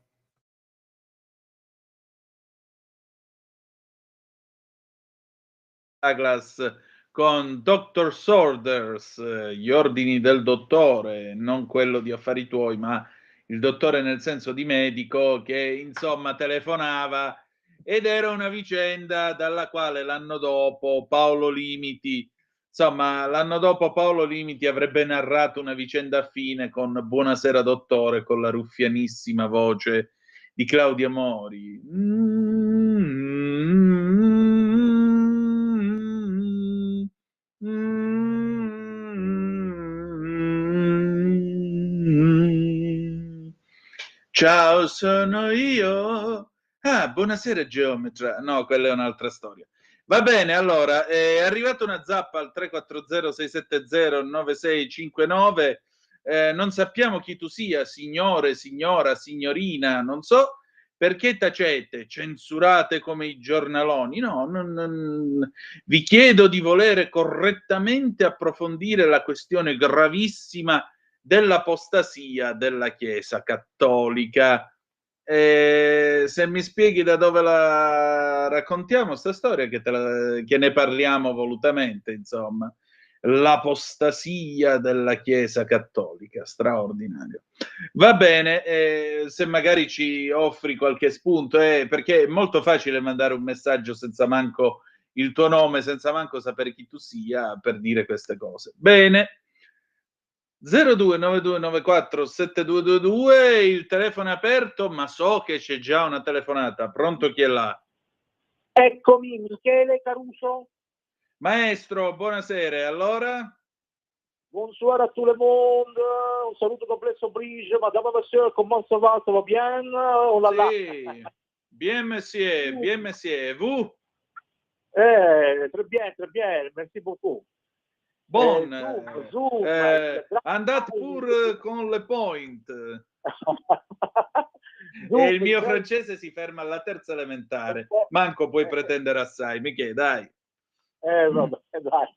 Douglas con Dr. Sorders, gli ordini del dottore, non quello di affari tuoi, ma il dottore nel senso di medico, che insomma telefonava, ed era una vicenda dalla quale l'anno dopo Paolo Limiti avrebbe narrato una vicenda affine con Buonasera dottore, con la ruffianissima voce di Claudia Mori. Ciao, sono io. Ah, buonasera Geometra. No, quella è un'altra storia. Va bene, allora, è arrivata una zappa al 340-670-9659. Non sappiamo chi tu sia, signore, signora, signorina, non so. Perché tacete, censurate come i giornaloni? No, vi chiedo di volere correttamente approfondire la questione gravissima dell'apostasia della Chiesa cattolica. Se mi spieghi da dove la raccontiamo sta storia, che ne parliamo volutamente, insomma. L'apostasia della Chiesa cattolica, straordinario. Va bene, se magari ci offri qualche spunto, perché è molto facile mandare un messaggio senza manco il tuo nome, senza manco sapere chi tu sia, per dire queste cose. Bene. 0292947222, il telefono è aperto, ma so che c'è già una telefonata. Pronto, chi è là? Eccomi, Michele Caruso. Maestro, buonasera. Allora? Bonsoir à tout le monde. Un saluto complesso Brige. Madame, monsieur, comment ça va? Ça va bien? Oh là là. Sì. Bien, monsieur. Bien, monsieur. Vous? Très bien. Merci beaucoup. Bon. Zoom, andate pur con le point. E il mio francese si ferma alla terza elementare. Manco puoi pretendere assai, Michele, dai. Vabbè, dai.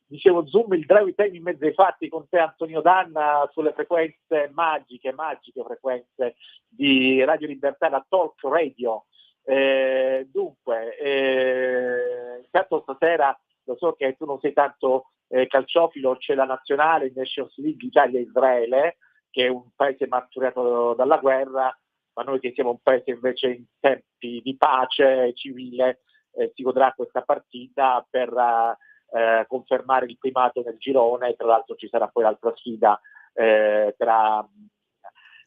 Dicevo, Zoom, il drive time in mezzo ai fatti con te, Antonio Danna, sulle frequenze magiche frequenze di Radio Libertà, la Talk Radio. Dunque, intanto stasera, lo so che tu non sei tanto calciofilo, c'è la nazionale Nations League Italia-Israele, che è un paese martoriato dalla guerra, ma noi che siamo un paese invece in tempi di pace civile, si godrà questa partita per confermare il primato nel girone. Tra l'altro ci sarà poi l'altra sfida tra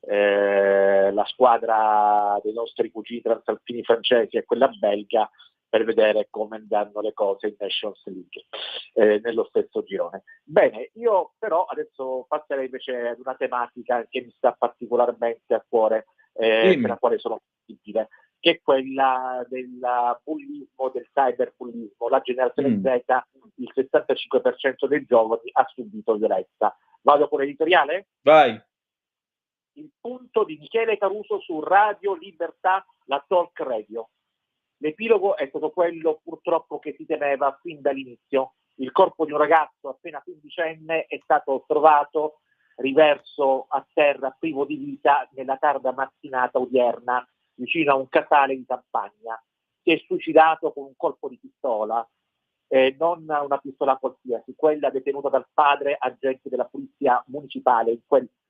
la squadra dei nostri cugini transalpini francesi e quella belga, per vedere come andranno le cose in Nations League nello stesso girone. Bene, io però adesso passerei invece ad una tematica che mi sta particolarmente a cuore, per la quale sono sensibile, che è quella del bullismo, del cyberbullismo. La generazione Z, il 65% dei giovani ha subito violenza. Vado con l'editoriale? Vai. Il punto di Michele Caruso su Radio Libertà, la Talk Radio. L'epilogo è stato quello purtroppo che si temeva fin dall'inizio. Il corpo di un ragazzo appena quindicenne è stato trovato riverso a terra, privo di vita, nella tarda mattinata odierna, vicino a un casale di campagna. Si è suicidato con un colpo di pistola, non una pistola qualsiasi, quella detenuta dal padre agente della polizia municipale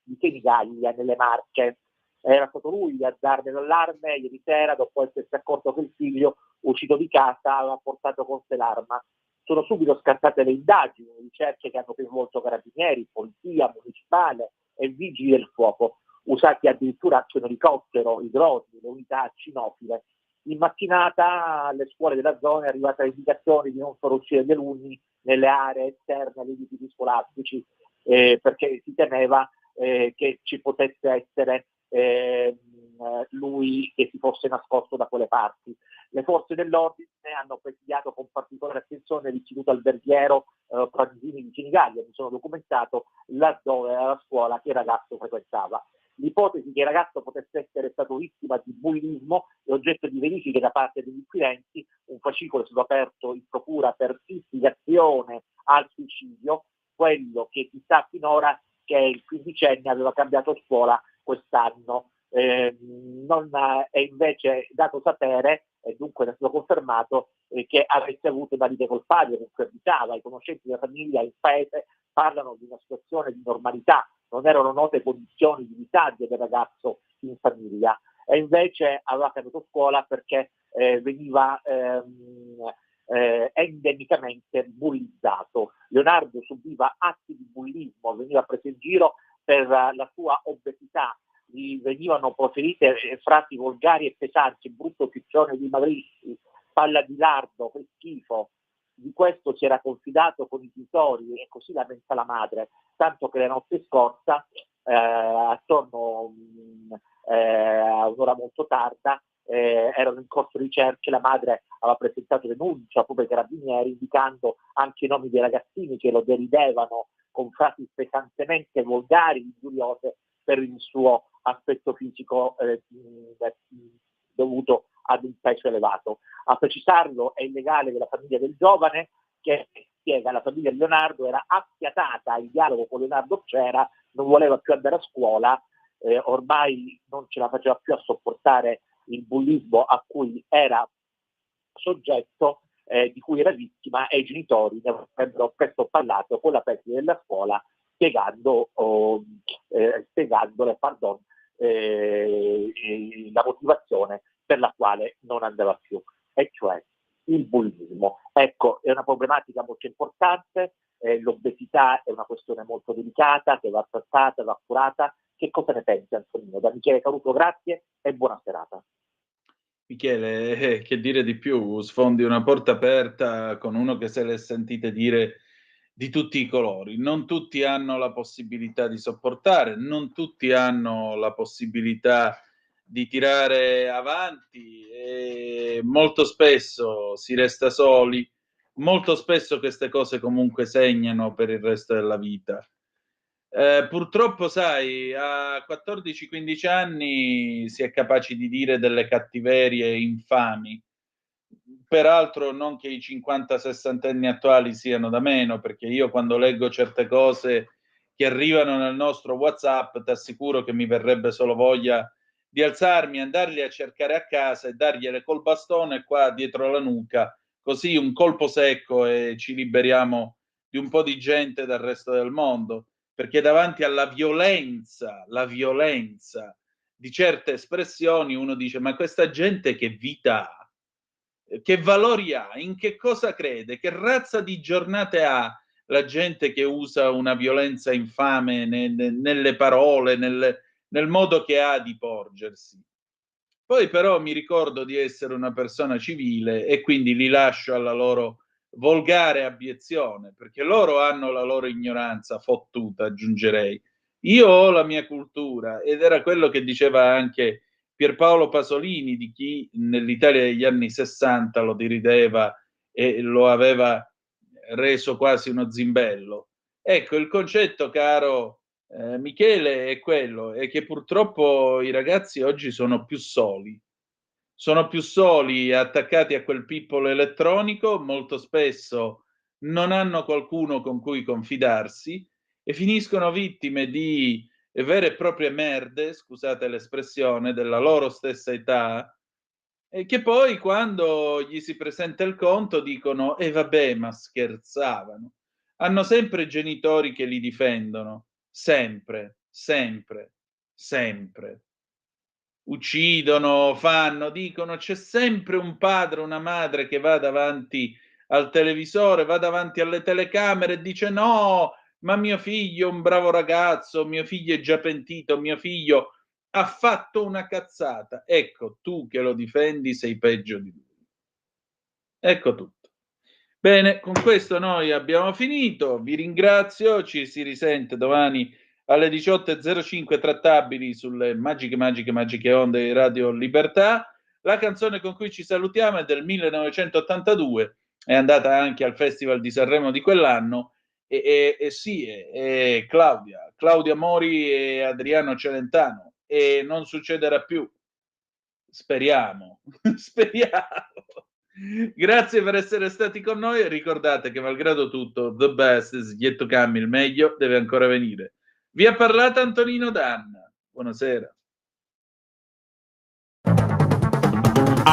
di Senigallia, nelle Marche. Era stato lui a darne l'allarme ieri sera, dopo essersi accorto che il figlio, uscito di casa, aveva portato con sé l'arma. Sono subito scattate le indagini, le ricerche che hanno coinvolto carabinieri, polizia municipale e vigili del fuoco, usati addirittura anche un elicottero, i droni, le unità cinofile. In mattinata alle scuole della zona è arrivata l'indicazione di non far uscire gli alunni nelle aree esterne agli edifici scolastici, perché si temeva che ci potesse essere lui che si fosse nascosto da quelle parti. Le forze dell'ordine hanno presidiato con particolare attenzione l'istituto alberghiero Pranzini di Senigallia. Mi sono documentato laddove era la scuola che il ragazzo frequentava. L'ipotesi che il ragazzo potesse essere stato vittima di bullismo è oggetto di verifiche da parte degli inquirenti. Un fascicolo è stato aperto in procura per istigazione al suicidio. Quello che si sa finora che il quindicenne aveva cambiato scuola quest'anno, non è invece dato sapere, e dunque è stato confermato, che avesse avuto una lite col padre, con cui abitava. I conoscenti della famiglia in paese parlano di una situazione di normalità, non erano note condizioni di disagio del ragazzo in famiglia, e invece aveva cambiato scuola perché veniva endemicamente bullizzato. Leonardo subiva atti di bullismo, veniva preso in giro per la sua obesità, gli venivano proferite frasi volgari e pesanti: brutto piccione di Mavrici, palla di lardo, che schifo. Di questo si era confidato con i tutori, e così lamenta la madre, tanto che la notte scorsa, attorno a un'ora molto tarda, erano in corso ricerche. La madre aveva presentato denuncia proprio ai carabinieri, indicando anche i nomi dei ragazzini che lo deridevano con frasi pesantemente volgari, ingiuriose, per il suo aspetto fisico dovuto ad un peso elevato. A precisarlo è il legale della famiglia del giovane, che spiega: la famiglia di Leonardo era affiatata, il dialogo con Leonardo c'era, non voleva più andare a scuola, ormai non ce la faceva più a sopportare il bullismo a cui era soggetto, di cui era vittima, e i genitori ne avrebbero presto parlato con la preside della scuola, spiegandole la motivazione per la quale non andava più, e cioè il bullismo. Ecco, è una problematica molto importante, l'obesità è una questione molto delicata che va trattata, va curata. Che cosa ne pensi, Antonino? Da Michele Caruso, grazie e buona serata. Michele, che dire di più? Sfondi una porta aperta con uno che se l'è sentite dire di tutti i colori. Non tutti hanno la possibilità di sopportare, non tutti hanno la possibilità di tirare avanti, e molto spesso si resta soli, molto spesso queste cose comunque segnano per il resto della vita. Purtroppo, sai, a 14-15 anni si è capaci di dire delle cattiverie infami. Peraltro non che i 50-60 anni attuali siano da meno, perché io quando leggo certe cose che arrivano nel nostro WhatsApp, ti assicuro che mi verrebbe solo voglia di alzarmi, andarli a cercare a casa e dargliele col bastone qua dietro la nuca, così un colpo secco e ci liberiamo di un po' di gente dal resto del mondo, perché davanti alla violenza, la violenza di certe espressioni, uno dice: ma questa gente che vita ha? Che valori ha? In che cosa crede? Che razza di giornate ha la gente che usa una violenza infame nelle parole, nel modo che ha di porgersi? Poi però mi ricordo di essere una persona civile e quindi li lascio alla loro volgare abiezione, perché loro hanno la loro ignoranza fottuta, aggiungerei. Io ho la mia cultura, ed era quello che diceva anche Pierpaolo Pasolini, di chi nell'Italia degli anni 60 lo derideva e lo aveva reso quasi uno zimbello. Ecco, il concetto, caro Michele, è quello, è che purtroppo i ragazzi oggi sono più soli attaccati a quel pippolo elettronico, molto spesso non hanno qualcuno con cui confidarsi e finiscono vittime di vere e proprie merde, scusate l'espressione, della loro stessa età, e che poi quando gli si presenta il conto dicono: e vabbè, ma scherzavano. Hanno sempre genitori che li difendono, sempre, sempre, sempre. Uccidono, fanno, dicono, c'è sempre un padre, una madre che va davanti al televisore, va davanti alle telecamere e dice: no, ma mio figlio è un bravo ragazzo, mio figlio è già pentito, mio figlio ha fatto una cazzata. Ecco, tu che lo difendi sei peggio di lui. Ecco tutto. Bene, con questo noi abbiamo finito, vi ringrazio, ci si risente domani alle 18.05 trattabili sulle magiche onde di Radio Libertà. La canzone con cui ci salutiamo è del 1982, è andata anche al Festival di Sanremo di quell'anno, e sì, è Claudia Mori e Adriano Celentano, e non succederà più. Speriamo, speriamo. Grazie per essere stati con noi e ricordate che malgrado tutto, the best is yet to come, il meglio deve ancora venire. Vi ha parlato Antonino Danna. Buonasera.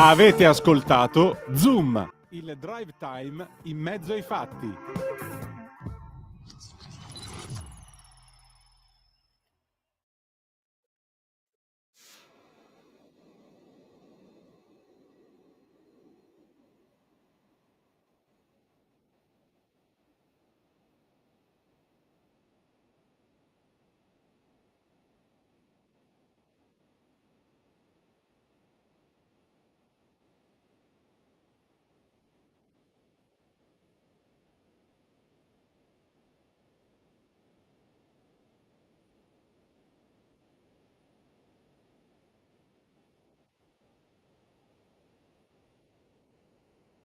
Avete ascoltato Zoom, il drive time in mezzo ai fatti.